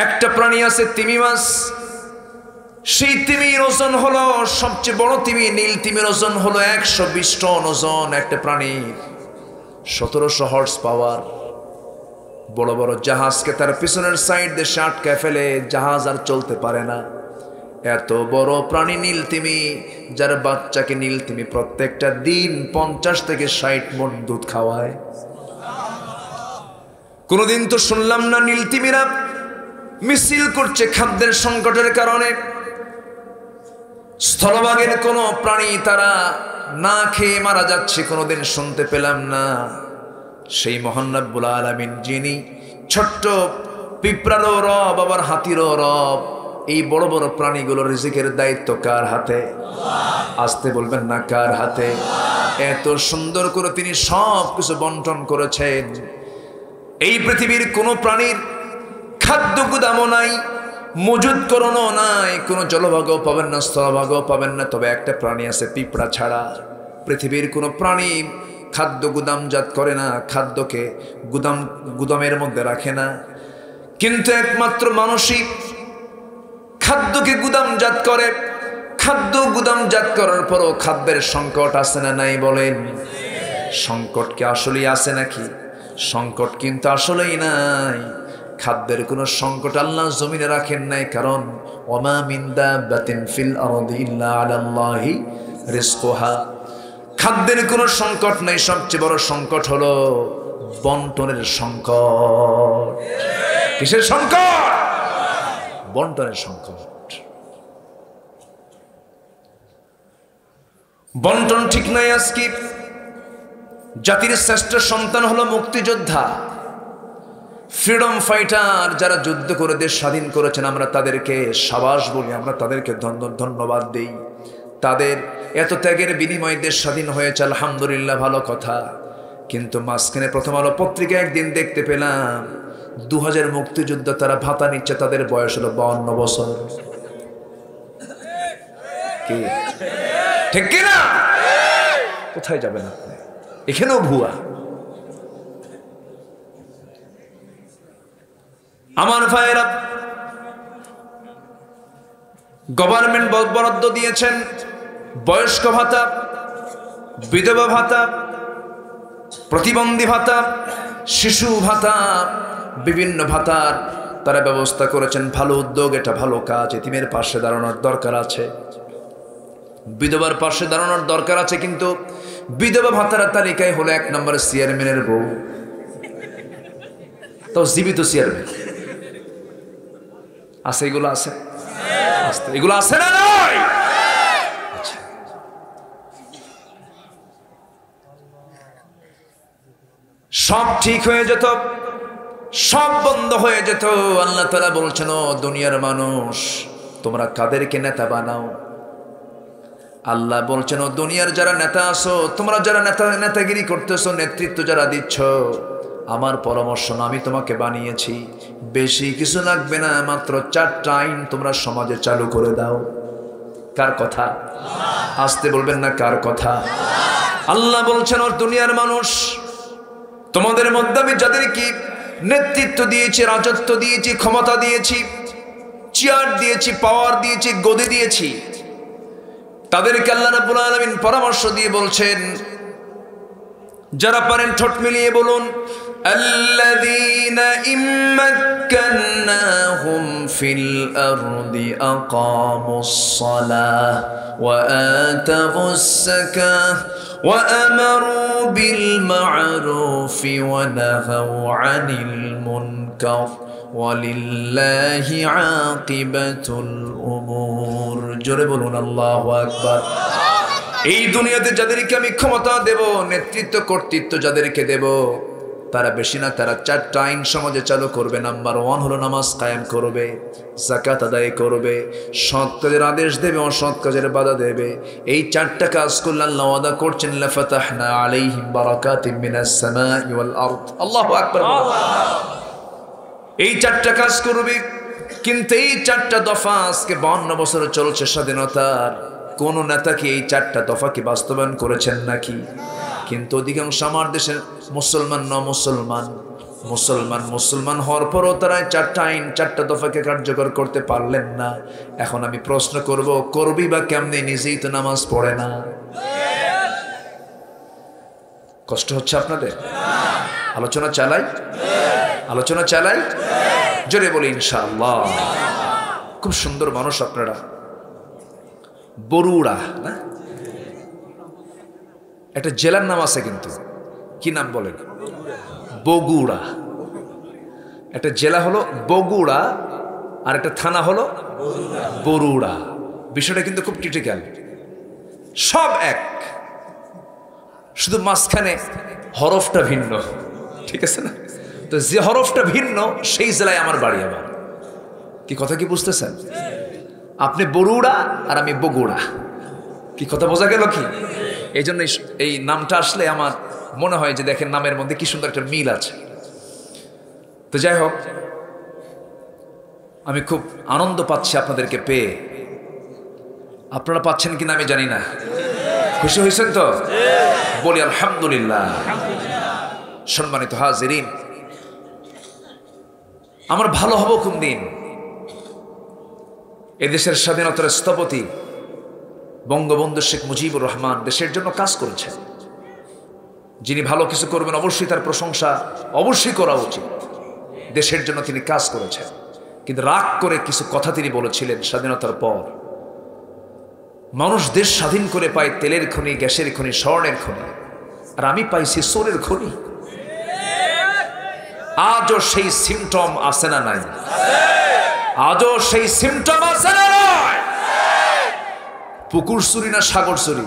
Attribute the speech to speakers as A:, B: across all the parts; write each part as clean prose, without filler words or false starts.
A: একটা প্রাণী আছে তিমি মাছ। সেই তিমির ওজন হলো, সবচেয়ে বড় তিমি নীল তিমির ওজন হলো 120 টন ওজন। একটা প্রাণীর 1700 হর্স পাওয়ার। বড় বড় জাহাজকে তার পিছনের সাইড দিয়ে আটকায় ফেলে, জাহাজ আর চলতে পারে না। এত বড় প্রাণী নীল তিমি, যার বাচ্চাকে নীল তিমি প্রত্যেকটা দিন 50 থেকে 60 মণ দুধ খাওয়ায়। কোনদিন তো শুনলাম না নীল তিমিরা মিছিল করছে খাদ্যের সংকটের কারণে। স্থলভাগের কোনো প্রাণী তারা না খেয়ে মারা যাচ্ছে, কোনোদিন শুনতে পেলাম না। সেই মহান রব্বুল আলামিন যিনি ছোট্ট পিঁপড়ারও রব, আবার হাতিরও রব, এই বড় বড় প্রাণীগুলোর রিজিকের দায়িত্ব কার হাতে? আসতে বলবেন না কার হাতে? এত সুন্দর করে তিনি সব কিছু বন্টন করেছেন। এই পৃথিবীর কোনো প্রাণীর খাদ্য গুদামও নাই, মজুদ করণও নাই, কোনো জলভাগও পাবেন না, স্থলভাগও পাবেন না। তবে একটা প্রাণী আছে পিঁপড়া ছাড়া। পৃথিবীর কোনো প্রাণী খাদ্য গুদামজাত করে না, খাদ্যকে গুদামের মধ্যে রাখে না। কিন্তু একমাত্র মানুষই খাদ্যকে গুদামজাত করে। খাদ্য গুদামজাত করার পরও খাদ্যের সংকট আছে না নাই বলেন? সংকট কি আসলেই আছে নাকি? সংকট কিন্তু আসলেই নাই। খাদ্যের কোনো সংকট আল্লাহ জমিনে রাখেন নাই, কারণ ওমা মিন দাব্বাতিন ফিল আরদি ইল্লা আলাল্লাহি রিজকুহা। খাদ্যের কোনো সংকট নাই। সবচেয়ে বড় সংকট হলো বন্টনের সংকট। কিসের সংকট? বন্টনের সংকট। বন্টন ঠিক নাই। আজকে জাতির শ্রেষ্ঠ সন্তান হলো মুক্তিযোদ্ধা, ফ্রিডম ফাইটার, যারা যুদ্ধ করে দেশ স্বাধীন করেছেন। আমরা তাদেরকে সাবাস বলি, আমরা তাদেরকে ধন্যবাদ দিই। তাদের এত ত্যাগের বিনিময়ে দেশ স্বাধীন হয়েছে, আলহামদুলিল্লাহ, ভালো কথা। কিন্তু মাঝখানে প্রথম আলো পত্রিকা একদিন দেখতে পেলাম 2000 মুক্তিযোদ্ধা তারা ভাতা নিচ্ছে, তাদের বয়স হলো 52 বছর। কি ঠিক কিনা? কোথায় যাবেন আপনি? এখানেও ভুয়া। আমার ভাইয়েরা, গভর্নমেন্ট বরাদ্দ দিয়েছেন বয়স্ক ভাতা, বিধবা ভাতা, প্রতিবন্ধী ভাতা, শিশু ভাতা, বিভিন্ন ভাতার তারা ব্যবস্থা করেছেন। ভালো উদ্যোগ, এটা ভালো কাজ। এতিমের পাশে দাঁড়ানোর দরকার আছে, বিধবার পাশে দাঁড়ানোর দরকার আছে। কিন্তু বিধবা ভাতার তালিকায় হলো 1 নম্বরে চেয়ারম্যানের বউ, তো জীবিত চেয়ারম্যান আছে। এগুলো আছে, এগুলো আছে না নয়? সব ঠিক হয়ে যেত, সব বন্ধ হয়ে যেত। আল্লাহ তাআলা বলছেন, ও দুনিয়ার মানুষ, তোমরা কাদেরকে নেতা বানাও? আল্লাহ বলছেন, ও দুনিয়ার যারা নেতা আছো, তোমরা যারা নেতাগিরি করতেছো, নেতৃত্ব যারা দিচ্ছ, আমার পরামর্শ না, আমি তোমাকে বানিয়েছি। বেশি কিছু লাগবে না, মাত্র 4টা আইন তোমরা সমাজে চালু করে দাও। কার কথা? আসতে বলবেন না কার কথা? আল্লাহ বলছেন, ও দুনিয়ার মানুষ, তোমাদের মধ্যে আমি যাদেরকে নেতৃত্ব দিয়েছি, রাজত্ব দিয়েছি, ক্ষমতা দিয়েছি, চেয়ার দিয়েছি, পাওয়ার দিয়েছি, গদি দিয়েছি, তাদেরকে আল্লাহ রাব্বুল আলামিন পরামর্শ দিয়ে বলছেন, যারা পারেন ঠোঁট মিলিয়ে বলুন, আল্লাযীনা ইম্মাক্কান্নাহুম ফিল আরদি আকামুস সালাহ ওয়া আতাউস যাকাহ ওয়া আমারু বিল মা'রুফি ওয়া নাহাউ আনিল মুনকার ওয়ালিল্লাহি আকিবাতুল উমুর। জোরে বলুন আল্লাহু আকবার। এই দুনিয়াতে যাদেরকে আমি ক্ষমতা দেব, নেতৃত্ব কর্তৃত্ব যাদেরকে দেব, তারা বেশি না, তারা 4টা আইন সমাজে চালু করবে। নাম্বার 1 হলো নামাজ কায়েম করবে, যাকাত আদায় করবে, সৎ কাজের আদেশ দেবে, অসৎ কাজের বাধা দেবে। এই 4টা কাজ করলে আল্লাহ ওয়াদা করছেন, লাফাতাহনা আলাইহিম বারাকাতিম মিনাস সামাই ওয়াল আরদ। আল্লাহু আকবার। এই 4টা কাজ করবে। কিন্তু এই 4টা দফা আজকে 52 বছর চলছে স্বাধীনতার, কোন নেতা কি এই 4টা দফাকে বাস্তবায়ন করেছেন নাকি? কিন্তু অধিকাংশ আমার দেশের মুসলমান, মুসলমান মুসলমান হওয়ার পরও তারা 4টা আইন 4টা দফাকে কার্যকর করতে পারলেন না। এখন আমি প্রশ্ন করবি বা কেমনে? নিজেই তো নামাজ পড়ে না। কষ্ট হচ্ছে আপনাদের? আলোচনা চালাই জোরে বলি ইনশাআল্লাহ। খুব সুন্দর মানুষ আপনারা। বরুড়া না, একটা জেলার নাম আছে, কিন্তু কি নাম বলেন? বগুড়া। একটা জেলা হলো বগুড়া আর একটা থানা হলো বরুড়া। বিষয়টা কিন্তু খুব ক্রিটিক্যাল। সব এক, শুধু মাঝখানে হরফটা ভিন্ন, ঠিক আছে না? তো যে হরফটা ভিন্ন সেই জেলায় আমার বাড়ি। আবার কি কথা কি বুঝতেছেন? আপনি বরুড়া আর আমি বগুড়া। কি কথা বোঝা গেল কি? এই জন্য এই নামটা আসলে আমার মনে হয় যে দেখেন নামের মধ্যে কি সুন্দর একটা মিল আছে। তো যাই হোক, আমি খুব আনন্দ পাচ্ছি আপনাদেরকে পেয়ে। আপনারা পাচ্ছেন কিনা আমি জানি না। খুশি হয়েছেন তো? বলি আলহামদুলিল্লাহ। সম্মানিত হাজিরিন, আমার ভালো হব কোন দিন? এদেশের স্বাধীনতার স্থপতি বঙ্গবন্ধু শেখ মুজিবুর রহমান দেশের জন্য কাজ করেছেন। যিনি ভালো কিছু করবেন অবশ্যই তার প্রশংসা অবশ্যই করা উচিত। দেশের জন্য তিনি কাজ করেছেন, কিন্তু রাগ করে কিছু কথা তিনি বলেছিলেন স্বাধীনতার পর। মানুষ দেশ স্বাধীন করে পায় তেলের খনি, গ্যাসের খনি, স্বর্ণের খনি, আর আমি পাইছি সোরের খনি। আজও সেই সিমটম আছে না নাই? আজও সেই সিমটম আছে না নয়? পুকুর চুরি না সাগর চুরি?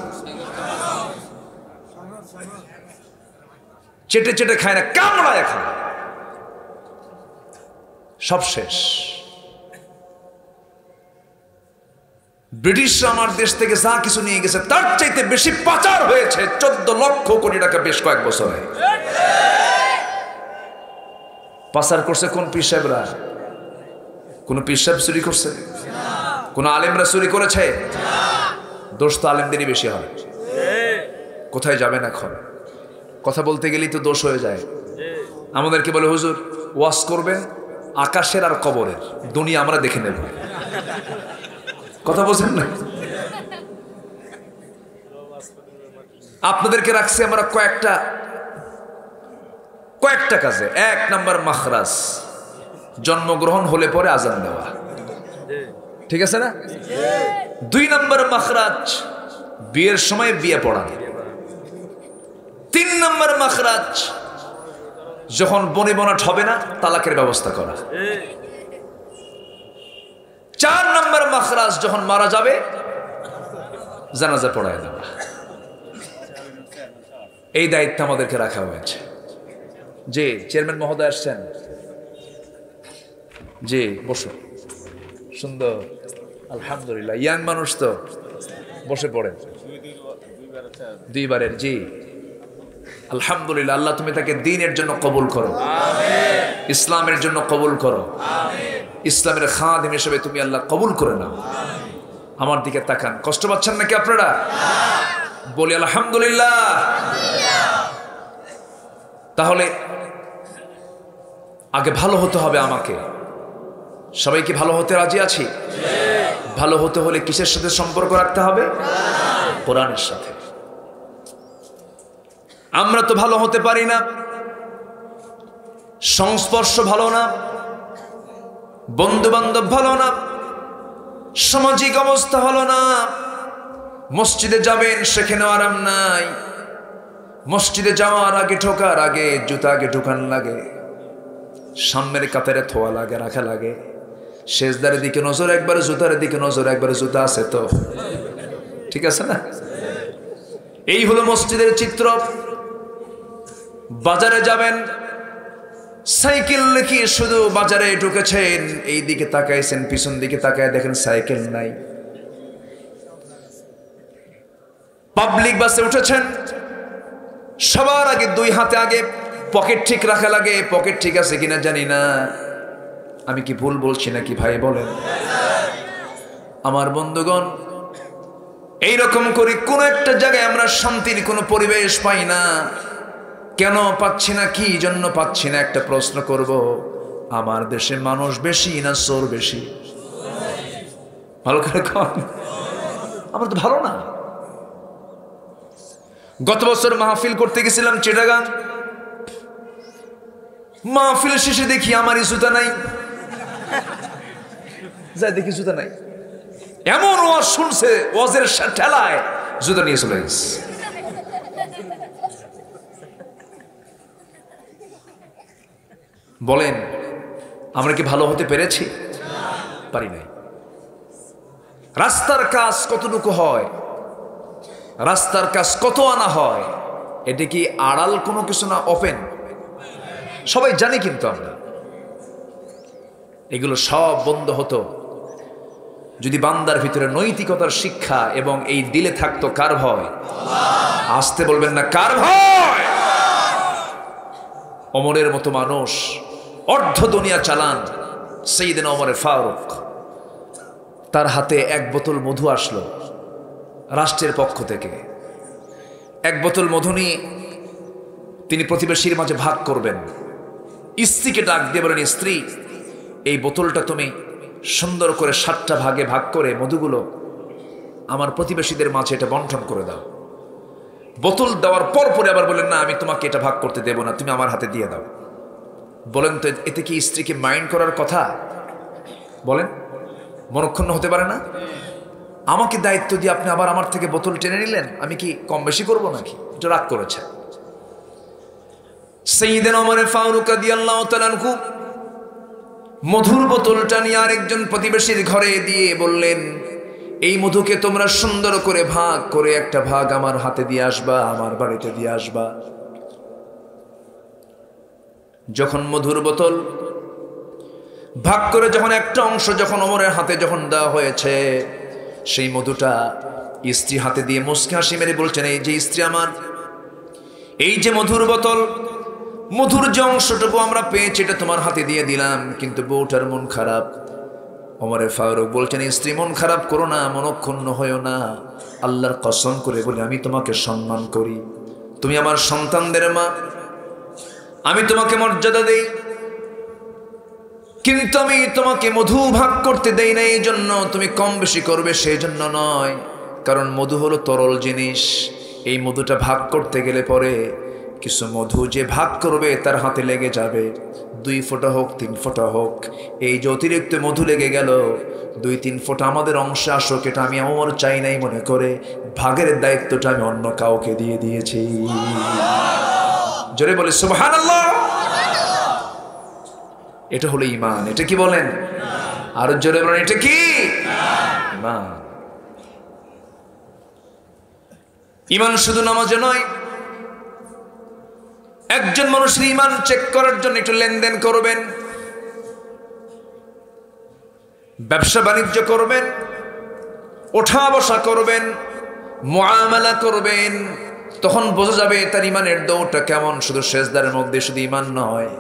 A: চেটে চেটে খায় না, কামড়ায় খায়, সব শেষ। ব্রিটিশরা আমার দেশ থেকে যা কিছু নিয়ে গেছে তার চাইতে বেশি পাচার হয়েছে, 14 লক্ষ কোটি টাকা বেশ কয়েক বছরে। পাচার করছে কোন পীর সাহেবরা? কোন পীর সাহেব চুরি করছে? কোন আলেমরা চুরি করেছে? দোষ তো আলেমদেরই বেশি হয়। কোথায় যাবেন এখন? কথা বলতে গেলেই তো দোষ হয়ে যায়। আমাদেরকে বলে হুজুর ওয়াজ করবেন আকাশের আর কবরের, দুনিয়া আমরা দেখে নেব। কথা বলছেন না? আপনাদেরকে রাখছি আমরা কয়েকটা কাজে। 1 নাম্বার মাখরাজ, জন্মগ্রহণ হলে পরে আজান দেওয়া, ঠিক আছে না? 2 নাম্বার মাখরাজ, বিয়ের সময় বিয়ে পড়া। 3 নাম্বার মাখরাজ, যখন বনে বনাট হবে না তালাকের ব্যবস্থা করা। 4 নাম্বার মাখরাজ, যখন মারা যাবে জানাজা পড়ায় দেওয়া। এই দায়িত্ব আমাদেরকে রাখা হয়েছে। জি, চেয়ারম্যান মহোদয় আসছেন। জি বসো। সুন্দর, আলহামদুলিল্লাহ। ইয়াং মানুষ তো, বসে পড়েন। 2 বারের। জি আলহামদুলিল্লাহ। আল্লাহ তুমি তাকে দ্বীনের জন্য কবুল করো, ইসলামের জন্য কবুল করো, ইসলামের খাদিম হিসেবে তুমি আল্লাহ কবুল করে নাও। আমার দিকে তাকান। কষ্ট পাচ্ছেন নাকি আপনারা? বলি আলহামদুলিল্লাহ। তাহলে আগে ভালো হতে হবে আমাকে। সবাই কি ভালো হতে রাজি আছি? ভালো হতে হলে কিসের সাথে সম্পর্ক রাখতে হবে? কোরআনের সাথে। আমরা তো ভালো হতে পারি না, সংস্পর্শ ভালো না, বন্ধু বান্ধব ভালো না, সামাজিক অবস্থা ভালো না। মসজিদে যাবেন সেখানে আরাম নাই। মসজিদে যাওয়ার আগে, ঢোকার আগে জুতা আগে ঢোকান লাগে, সামনের কাতারে থোয়া লাগে, রাখা লাগে। সেজদার দিকে নজর একবার, জুতার দিকে নজর একবার। জুতা আছে তো, ঠিক আছে না? এই হলো মসজিদের চিত্র। বাজারে যাবেন, সাইকেল রেখে শুধু বাজারে ঢুকেছেন, এই দিকে তাকাইছেন, পিছন দিকে তাকায় দেখেন সাইকেল নাই। পাবলিক বাসে উঠেছেন, সবার আগে 2 হাতে আগে পকেট ঠিক রাখা লাগে। পকেট ঠিক আছে কিনা জানি না, আমি কি ভুল বলছি নাকি ভাই বলেন? আমার বন্ধুগণ, এইরকম করে কোন একটা জায়গায় আমরা শান্তির কোনো পরিবেশ পাই না। কেন পাচ্ছি না, কি জন্য পাচ্ছি না? একটা প্রশ্ন করব, আমার দেশে মানুষ বেশি না চোর বেশি? ভালো করে কন। আমরা তো ভালো না। গত বছর মাহফিল করতে গেছিলাম চিটাগাং। মাহফিল শেষে দেখি আমারই জুতা নাই। যাই দেখি জুতা নাই। এমন ওয়াজ শুনছে, ওয়াজের ঠেলায় জুতা নিয়ে চলে গেছে। বলেন আমরা কি ভালো হতে পেরেছি? পারি নাই। রাস্তার কাজ কতটুকু হয়, রাস্তার কাজ কত আনা হয়, এটা কি আড়াল কোনো কিছু না, ওপেন? সবাই জানি, কিন্তু আমরা এগুলো সব বন্ধ হতো যদি বান্দার ভিতরে নৈতিকতার শিক্ষা এবং এই দিলে থাকতো কার ভয়? আসতে বলবেন না, কার ভয়? ওমরের মতো মানুষ অর্ধ দুনিয়া চালান, সাইয়েদনা ওমরে ফারুক, তার হাতে এক বোতল মধু আসলো রাষ্ট্রের পক্ষ থেকে। এক বোতল মধু নিয়ে তিনি প্রতিবেশীর মাঝে ভাগ করবেন। স্ত্রীকে ডাক দিয়ে বলেন, স্ত্রী, এই বোতলটা তুমি সুন্দর করে 7টা ভাগে ভাগ করে মধুগুলো আমার প্রতিবেশীদের মাঝে এটা বন্টন করে দাও। বোতল দেওয়ার পর পরে আবার বলেন, না আমি তোমাকে এটা ভাগ করতে দেব না, তুমি আমার হাতে দিয়ে দাও। বলেন তো এতে কি স্ত্রীকে মাইন্ড করার কথা? বলেন, মনক্ষুণ্ণ হতে পারে না? আমাকে দায়িত্ব দিয়ে আপনি আবার আমার থেকে বোতল টেনে নিলেন, আমি কি কম বেশি করবো নাকি? এটা রাগ করেছে। সাইয়েদনা ওমর ফারুক রাদিয়াল্লাহু তাআলা আনহু মধুর বোতলটা নিয়ে আরেকজন প্রতিবেশীর ঘরে দিয়ে বললেন, এই মধুকে তোমরা সুন্দর করে ভাগ করে একটা ভাগ আমার হাতে দিয়ে আসবা, আমার বাড়িতে দিয়ে আসবা। যখন মধুর বোতল ভাগ করে যখন একটা অংশ যখন ওমরের হাতে যখন দেওয়া হয়েছে, সেই মধুটা স্ত্রী হাতে দিয়ে মুস্কি হাসি মেরে বলছেন, এই যে স্ত্রী আমার, এই যে মধুর বোতল, মধুর যে অংশটুকু আমরা পেয়েছি এটা তোমার হাতে দিয়ে দিলাম, কিন্তু বউটার মন খারাপ। ওমরে ফারুক বলছেন, স্ত্রী মন খারাপ করো না, মনক্ষুণ্ণ হয়েও না, আল্লাহর কসম করে বলি আমি তোমাকে সম্মান করি, তুমি আমার সন্তানদের মা, আমি তোমাকে মর্যাদা দেই, কিন্তু আমি তোমাকে মধু ভাগ করতে দেই না এই জন্য তুমি কম বেশি করবে সেই জন্য নয়, কারণ মধু হলো তরল জিনিস। এই মধুটা ভাগ করতে গেলে পরে কিছু মধু যে ভাগ করবে তার হাতে লেগে যাবে, 2 ফোঁটা হোক 3 ফোঁটা হোক, এই যে অতিরিক্ত মধু লেগে গেল 2-3 ফোঁটা আমাদের অংশে আসুক, এটা আমি আমার চাই নাই মনে করে ভাগের দায়িত্বটা আমি অন্য কাউকে দিয়ে দিয়েছি। জোরে বলে সুবহানাল্লাহ। এটা হলো ঈমান। এটা কি বলেন? আর জোরে বলেন, এটা কি ঈমান? ঈমান শুধু নামাজে নয়, একজন মানুষের ঈমান চেক করার জন্য একটু লেনদেন করবেন, ব্যবসা বাণিজ্য করবেন, ওঠা বসা করবেন, মুআমালা করবেন, তখন বোঝা যাবে তার ঈমানের দৌড়টা কেমন। শুধু সেজদার মধ্যে শুধু ঈমান নয়,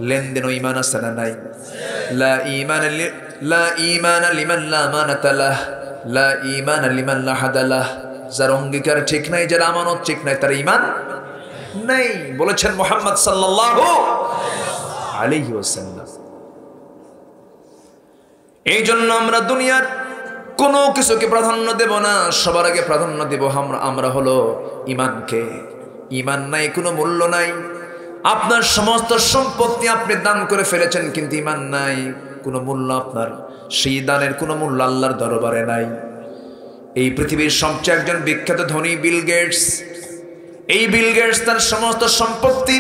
A: লেনদেনও ঈমান আছে না নাই? লা ঈমানা লিমান লা আমানাতা লাহ, লা ঈমানা লিমান লা হাদা লাহ। যার অঙ্গীকার ঠিক নাই, যার আমানত ঠিক নাই, তার ঈমান নাই, বলেছেন মুহাম্মদ সাল্লাল্লাহু আলাইহি ওয়াসাল্লাম। এই জন্য আমরা দুনিয়ার কোনো কিছুকে প্রাধান্য দেব না, সবার আগে প্রাধান্য দেব আমরা হলো ঈমানকে। ঈমান নাই কোনো মূল্য নাই। আপনার সমস্ত সম্পত্তি আপনি দান করে ফেলেছেন, কিন্তু ঈমান নাই, কোনো মূল্য আপনার সেই দানের কোনো মূল্য আল্লাহর দরবারে নাই। এই পৃথিবীর সবচেয়ে একজন বিখ্যাত ধনী বিল গেটস, এই বিল গেটস তার সমস্ত সম্পত্তি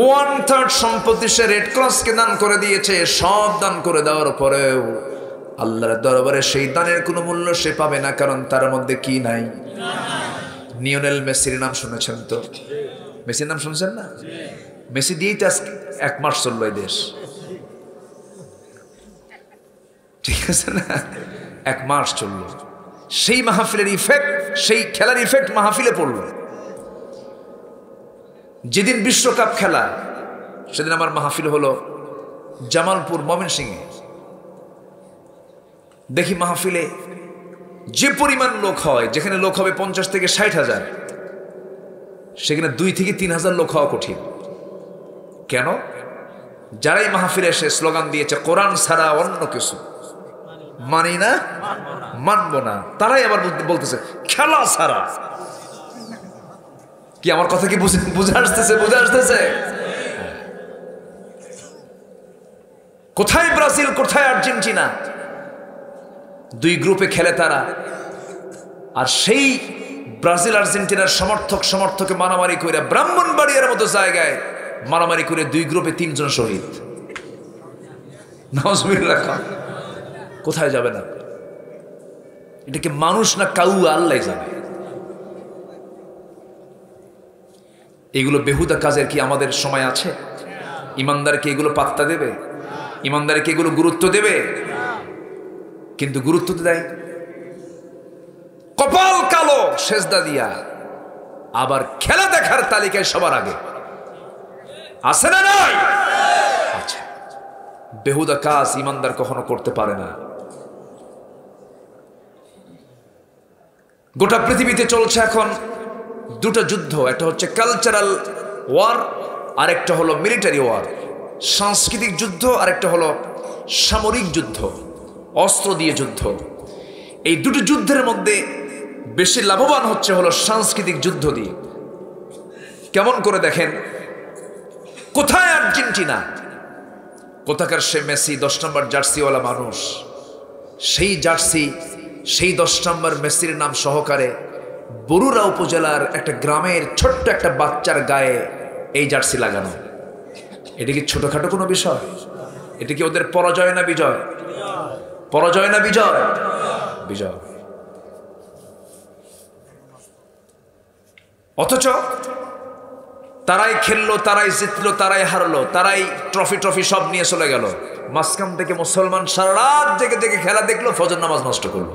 A: 1/3 সম্পত্তি সে রেড ক্রসকে দান করে দিয়েছে। সব দান করে দেওয়ার পরেও আল্লাহর দরবারে সেই দানের কোনো মূল্য সে পাবে না, কারণ তার মধ্যে কি নাই? লিওনেল মেসির নাম শুনেছেন তো? মেসির নাম শুনছেন না? মেসি দিয়েই তো 1 মাস চললো এই দেশ, ঠিক আছে না? 1 মাস চললো। সেই মাহফিলের ইফেক্ট, সেই খেলার ইফেক্ট মাহফিলে পড়লো। যেদিন বিশ্বকাপ খেলা, সেদিন আমার মাহফিল হলো জামালপুর ময়মনসিংহে। দেখি মাহফিলে যে পরিমাণ লোক হয়, যেখানে লোক হবে 50 থেকে 60 হাজার, সেখানে 2 থেকে 3 হাজার লোক হওয়া কঠিন। কেন? যারাই মাহফিলে এসে স্লোগান দিয়েছে কোরআন ছাড়া অন্য কিছু মানি না, মানবো না, তারাই আবার বলতেছে খেলা ছাড়া। কি আমার কথা কি বুঝে আসতেছে? বুঝে আসতেছে? কোথায় ব্রাজিল, কোথায় আর্জেন্টিনা, 2 গ্রুপে খেলে তারা। আর সেই ব্রাজিল আর্জেন্টিনার সমর্থকে মারামারি করে ব্রাহ্মণবাড়িয়ার মতো জায়গায় মারামারি করে 2 গ্রুপে 3 জন শহীদ। নাউজুবিল্লাহ। কোথায় যাবে না? এটা কি মানুষ না কাউ? আল্লাহ জানে। এগুলো বেহুদা কাজের কি আমাদের সময় আছে? ইমানদারকে এগুলো পাত্তা দেবে? ইমানদারকে এগুলো গুরুত্ব দেবে? কিন্তু গুরুত্ব দেয় কপাল কালো সেজদা দিয়া, আবার খেলা দেখার তালিকায় সবার আগে আছে না নাই? আচ্ছা, বেহুদা কাজ ইমানদার কখনো করতে পারে না। গোটা পৃথিবীতে চলছে এখন 2টা যুদ্ধ, একটা হচ্ছে কালচারাল ওয়ার, আর একটা হলো মিলিটারি ওয়ার, সাংস্কৃতিক যুদ্ধ, আর একটা হলো সামরিক যুদ্ধ, অস্ত্র দিয়ে যুদ্ধ। এই 2টি যুদ্ধের মধ্যে বেশি লাভবান হচ্ছে হলো সাংস্কৃতিক যুদ্ধ দিয়ে। কেমন করে দেখেন, কোথায় আর্জেন্টিনা, কোথাকার সে মেসি 10 নম্বর জার্সিওয়ালা মানুষ, সেই জার্সি, সেই 10 নম্বর মেসির নাম সহকারে বরুড়া উপজেলার একটা গ্রামের ছোট্ট একটা বাচ্চার গায়ে এই জার্সি লাগানো। এটা কি ছোটখাটো কোনো বিষয়? এটা কি ওদের পরাজয় না বিজয়? পরাজয় না বিজয়? বিজয়। অথচ তারাই খেললো, তারাই জিতলো, তারাই হারলো, তারাই ট্রফি সব নিয়ে চলে গেল। মাঝখান থেকে মুসলমান সারা রাত জেগে খেলা দেখলো, ফজর নামাজ নষ্ট করলো।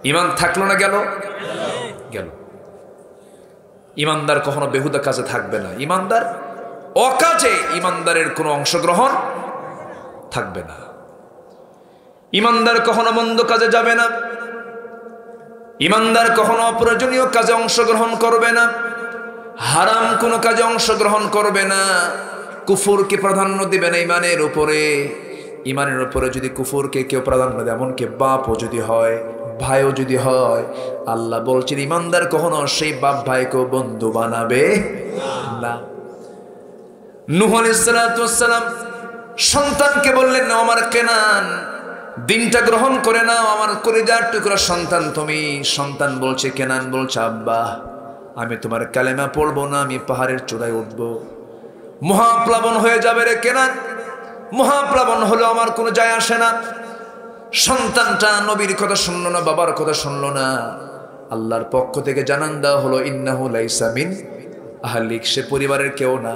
A: ইমান থাকলো না গেল? গেল। ইমানদার কখনো বেহুদা কাজে থাকবে না। ইমানদার অকাজে ইমানদারের কোনো অংশগ্রহণ থাকবে না। ইমানদার কখনো মন্দ কাজে যাবে না। ইমানদার কখনো অপ্রয়োজনীয় কাজে অংশগ্রহণ করবে না। হারাম কোনো কাজে অংশগ্রহণ করবে না। কুফরকে প্রাধান্য দিবে না ইমানের উপরে। ইমানের উপরে যদি কুফরকে কেউ প্রাধান্য দেয়, এমনকি বাপও যদি হয়, ভাইও যদি হয়, আল্লাহ বলছেন ইমানদার কখনো সেই বাপ ভাইকে বন্ধু বানাবে না। নূহ আলাইহিস সালাম সন্তানকে বললেন, না আমার কেনান, দিনটা গ্রহণ করে নাও, আমার কলিজার টুকরা সন্তান তুমি। সন্তান বলছে, কেনান বলছে, আব্বা আমি তোমার কালেমা পড়বো না, আমি পাহাড়ের চূড়ায় উঠবো। মহাপ্লাবন হয়ে যাবে রে কেনান, মহাপ্লাবন হলো আমার কোনো যায় আসে না। সন্তানটা নবীর কথা শুনলো না, বাবার কথা শুনলো না। আল্লাহর পক্ষ থেকে জানান দেওয়া হলো ইন্নাহু লাইসা মিন আহলিক, সে পরিবারের কেউ না।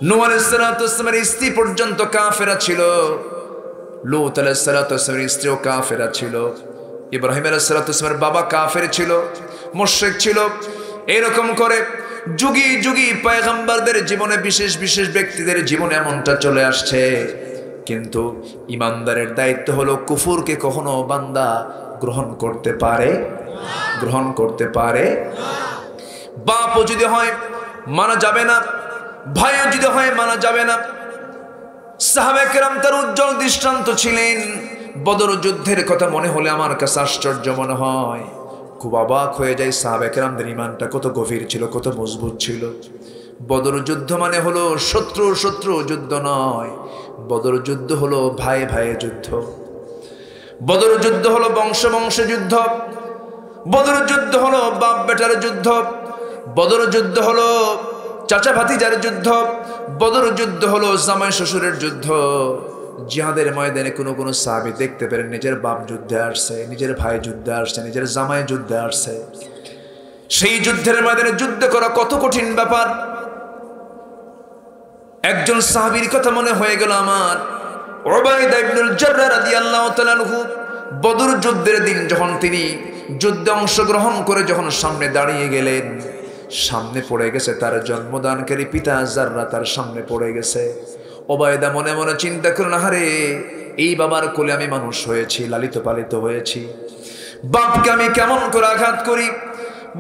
A: নূহ আলাইহিস সালামের স্ত্রী পর্যন্ত কাফেরা ছিল, লূত আলাইহিস সালামের স্ত্রীও কাফেরা ছিল, ইব্রাহিম আলাইহিস সালামের বাবা কাফের ছিল, মুশরিক ছিল। এরকম করে যুগী যুগী পয়গম্বরদের জীবনে, বিশেষ ব্যক্তিদের জীবনে এমনটা চলে আসছে। কিন্তু ইমানদারের দায়িত্ব হলো কুফরকে কখনো বান্দা গ্রহণ করতে পারে, গ্রহণ করতে পারে। বাপও যদি হয় মানা যাবে না, ভাইও যদি হয় মানা যাবে না। সাহাবায়ে কেরাম তার উজ্জ্বল দৃষ্টান্ত ছিলেন। বদর যুদ্ধের কথা মনে হলে আমার কাছে আশ্চর্য মনে হয়, খুব অবাক হয়ে যায় সাহাবায়ে কেরামদের ঈমানটা কত গভীর ছিল, কত মজবুত ছিল। বদর যুদ্ধ মানে হলো শত্রু যুদ্ধ নয়, বদর যুদ্ধ হলো ভাই যুদ্ধ। বদর যুদ্ধ হলো বংশ যুদ্ধ। বদর যুদ্ধ হলো বাপ বেটার যুদ্ধ। বদর যুদ্ধ হলো চাচা ভাতিজার যুদ্ধ। বদর যুদ্ধ হলো জামাই শ্বশুরের যুদ্ধ। জিহাদের ময়দানে কোনো সাহাবী দেখতে পেলেন নিজের বাপ যুদ্ধে আসছে, নিজের ভাই যুদ্ধে আসছে, নিজের জামাই যুদ্ধে আসছে। সেই যুদ্ধের ময়দানে যুদ্ধ করা কত কঠিন ব্যাপার। একজন সাহাবীর কথা মনে হয়ে গেল আমার, উবাইদা ইবনুল জাররাহ রাদিয়াল্লাহু তাআলা আনহু। বদর যুদ্ধের দিন যখন তিনি যুদ্ধে অংশগ্রহণ করে যখন সামনে দাঁড়িয়ে গেলেন, সামনে পড়ে গেছে তার জন্মদানকারী পিতা জাররাহ, তার সামনে পড়ে গেছে। উবাইদা মনে মনে চিন্তা করলেন, আরে এই বাবার কোলে আমি মানুষ হয়েছি, লালিত পালিত হয়েছি, বাপকে আমি কেমন করে আঘাত করি,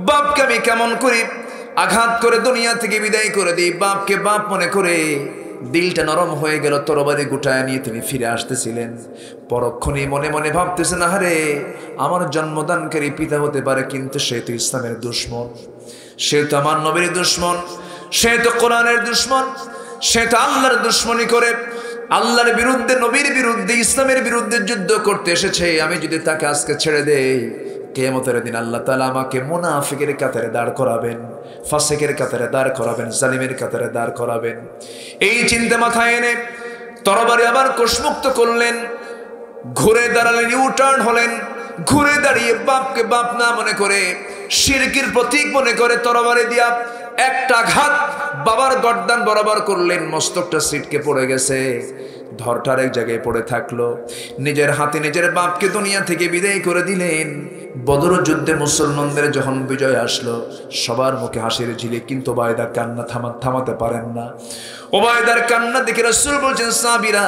A: বাপকে আমি কেমন করি আঘাত করে দুনিয়া থেকে বিদায় করে দিই, বাপকে বাপ মনে করে দিলটা নরম হয়ে গেল। তরবারি গুটায় নিয়ে তিনি ফিরে আসতেছিলেন। পরক্ষণেই মনে মনে ভাবতেছেন, আহারে আমার জন্মদানকারী পিতা হতে পারে, কিন্তু সে তো ইসলামের দুশ্মন, সে তো আমার নবীর দুশ্মন, সে তো কোরআনের দুশ্মন, সে তো আল্লাহর দুশ্মনী করে আল্লাহর বিরুদ্ধে, নবীর বিরুদ্ধে, ইসলামের বিরুদ্ধে যুদ্ধ করতে এসেছে। আমি যদি তাকে আজকে ছেড়ে দেই, কিয়ামতের দিন আল্লাহ তাআলা আমাকে মুনাফিকের কাতারে দাঁড় করাবেন, ফাসিকের কাতারে দাঁড় করাবেন, জালিমের কাতারে দাঁড় করাবেন। এই চিন্তা মাথায় এনে তরবারি আবার কোষমুক্ত করলেন, ঘুরে দাঁড়ালেন, ইউটার্ন হলেন, ঘুরে দাঁড়িয়ে বাপকে বাপ না মনে করে, শিরকের প্রতীক মনে করে তরবারি দিয়া একটা আঘাত বাবার গর্দান বরাবর করলেন। মস্তকটা সিটকে পড়ে গেছে, ধরটার এক জায়গায় পড়ে থাকলো। নিজের হাতে নিজের বাপকে দুনিয়া থেকে বিদায় করে দিলেন। বদর যুদ্ধে মুসলমানদের যখন বিজয় আসলো, সবার মুখে হাসির ঝিলিক, কিন্তু ওবায়দা কান্না থামাতে পারেন না। ওবায়দার কান্না দেখে রাসূল বলছেন, সাহাবীরা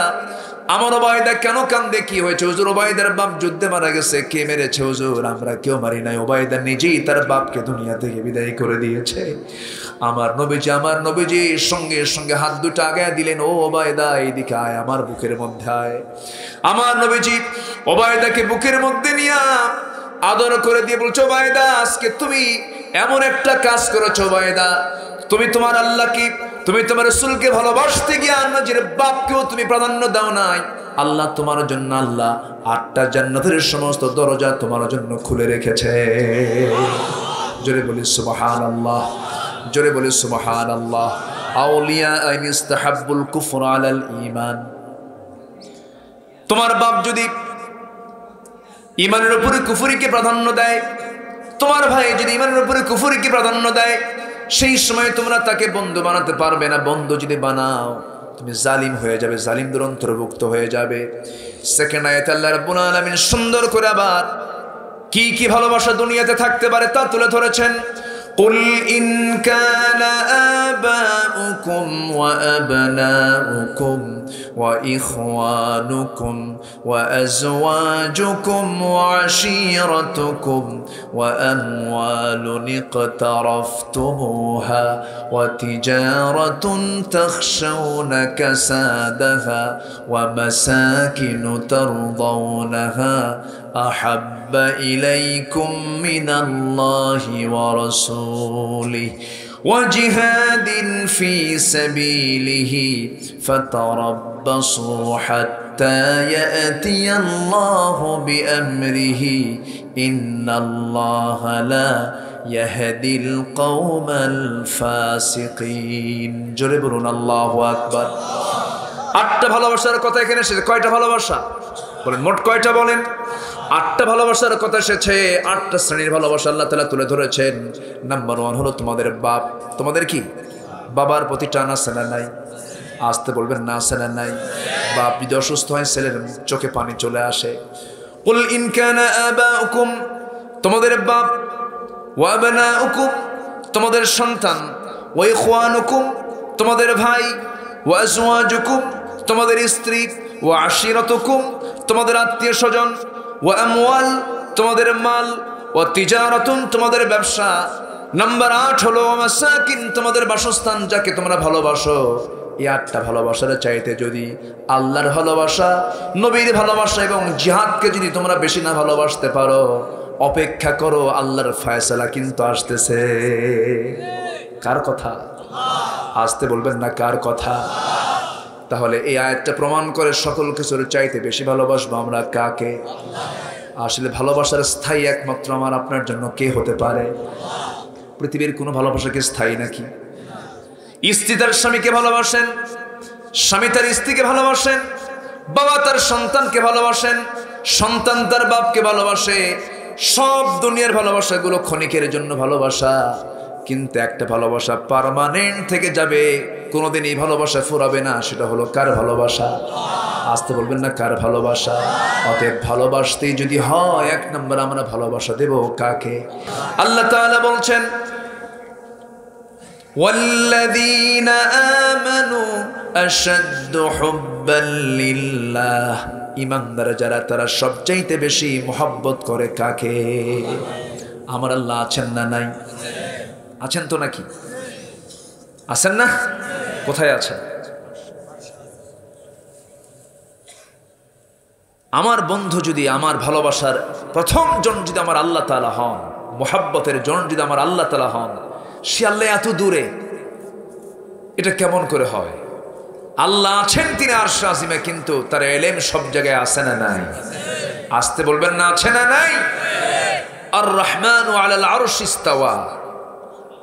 A: আমার ওবায়দা কেন কান্দে, কি হয়েছে হুজুর? ওবায়দার বাপ যুদ্ধে মারা গেছে। কে মেরেছে হুজুর? আমরা কেউ মারি নাই, ওবায়দা নিজেই তার বাপকে দুনিয়া থেকে বিদায় করে দিয়েছে। আমার নবীজি সঙ্গে সঙ্গে হাত দুটো আগায় দিলেন, ও ওবায়দা এইদিকে আয়, আমার বুকের মধ্যে আয়। আমার নবীজি ওবায়দাকে বুকের মধ্যে নিয়ে আদর করে দিয়ে বলছো, ওবায়দা আজকে তুমি এমন একটা কাজ করেছো ওবায়দা, তুমি তোমার আল্লাহকে, তুমি তোমার রাসূলকে ভালোবাসতে গিয়ে নিজের বাপকেও তুমি প্রাধান্য দাও নাই। আল্লাহ তোমার জন্য, আল্লাহ 8টা জান্নাতের সমস্ত দরজা তোমার জন্য খুলে রেখেছে। জোরে বলি সুবহানাল্লাহ, জোরে বলি সুবহানাল্লাহ। আউলিয়া আইন ইস্তাহাব্বুল কুফর আলাল ঈমান। তোমার বাপ যদি ঈমানের উপরে কুফরিকে প্রাধান্য দেয়, তোমার ভাই যদি ঈমানের উপরে কুফরিকে প্রাধান্য দেয়, সেই সময় তোমরা তাকে বন্ধু বানাতে পারবে না। বন্ধু যদি বানাও, তুমি জালিম হয়ে যাবে, জালিমদের অন্তর্ভুক্ত হয়ে যাবে। সেকেন্ড আয়াতে আল্লাহ রাব্বুল আলামিন সুন্দর করে আবার কি কি ভালোবাসা দুনিয়াতে থাকতে পারে তা তুলে ধরেছেন। قل إن كان آباؤكم وأبناؤكم وإخوانكم وأزواجكم وعشيرتكم وأموال اقترفتموها وتجارة تخشون كسادها ومساكن ترضونها أحب إليكم من الله ورسوله وجهاد في سبيله فتربصوا حتى يأتي الله بأمره إن الله لا يهدي القوم الفاسقين জোরে বলুন আল্লাহু আকবার। 8টা ভালোবাসার কথা এখানে এসেছে। কয়টা ভালোবাসা বলেন? মোট কয়টা বলেন? 8টা ভালোবাসার কথা এসেছে। 8টা শ্রেণীর ভালোবাসা আল্লাহ তাআলা তুলে ধরেছেন। নাম্বার 1 হলো তোমাদের বাপ। তোমাদের কি বাবার প্রতি টান আছে না নাই? আসতে বলবেন না, আছে না নাই? বাপ যদি অসুস্থ হয়, ছেলের চোখে পানি চলে আসে। কুল ইন কানা আবাউকুম, তোমাদের বাপ, ওয়া আবনাউকুম, তোমাদের সন্তান, ওয়া ইখওয়ানুকুম, তোমাদের ভাই, ওয়া আজওয়াজুকুম, তোমাদের স্ত্রী, ওয়া আশিরাতুকুম, তোমাদের আত্মীয় স্বজন, ওয়া আমওয়াল, তোমাদের মাল, ওয়া তিজারাতুন, তোমাদের ব্যবসা। নাম্বার 8 হলো মাসাকিন, তোমাদের বাসস্থান, যাকে তোমরা ভালোবাসো। এই 8টা ভালোবাসার চাইতে যদি আল্লাহর ভালোবাসা, নবীর ভালোবাসা এবং জিহাদকে যদি তোমরা বেশি না ভালোবাসতে পারো, অপেক্ষা করো, আল্লাহর ফয়সালা কিন্তু আসতেছে। কার কথা? আসতে বলবেন না, কার কথা? তাহলে এই আয়াতটা প্রমাণ করে সকল কিছুর চাইতে বেশি ভালোবাসবো আমরা কাকে? আসলে ভালোবাসার স্থায়ী একমাত্র আমার আপনার জন্য কে হতে পারে? পৃথিবীর কোনো ভালোবাসা কি স্থায়ী নাকি? স্ত্রী তার স্বামীকে ভালোবাসেন, স্বামী তার স্ত্রীকে ভালোবাসেন, বাবা তার সন্তানকে ভালোবাসেন, সন্তান তার বাপকে ভালোবাসে। সব দুনিয়ার ভালোবাসাগুলো ক্ষণিকের জন্য ভালোবাসা, কিন্তু একটা ভালোবাসা পার্মানেন্ট থেকে যাবে, কোনোদিন এই ভালোবাসা ফুরাবে না। সেটা হলো কার ভালোবাসা? আসতে বলবেন না, কার ভালোবাসা? অতএব ভালোবাসতেই যদি হয়, 1 নম্বর আমরা ভালোবাসা দেব কাকে? আল্লাহ তাআলা বলছেন, والذين آمنوا أشد حبا لله, ঈমানদার যারা তারা সবচাইতে বেশি মহব্বত করে কাকে? আমার আল্লাহ আছেন না নাই? আছেন তো নাকি? আছেন না? কোথায় আছেন? আমার বন্ধু যদি, আমার ভালোবাসার প্রথম জন যদি আমার আল্লাহ তাআলা হন, মোহাব্বতের জন যদি আমার আল্লাহ তাআলা হন, সে আল্লাহ এত দূরে, এটা কেমন করে হয়? আল্লাহ আছেন তিনি আরশে আজিমে, কিন্তু তার ইলম সব জায়গায় আছে না নাই? আসতে বলবেন না, আছে না নাই? আর রহমানু আলাল আরশি ইস্তাওয়া।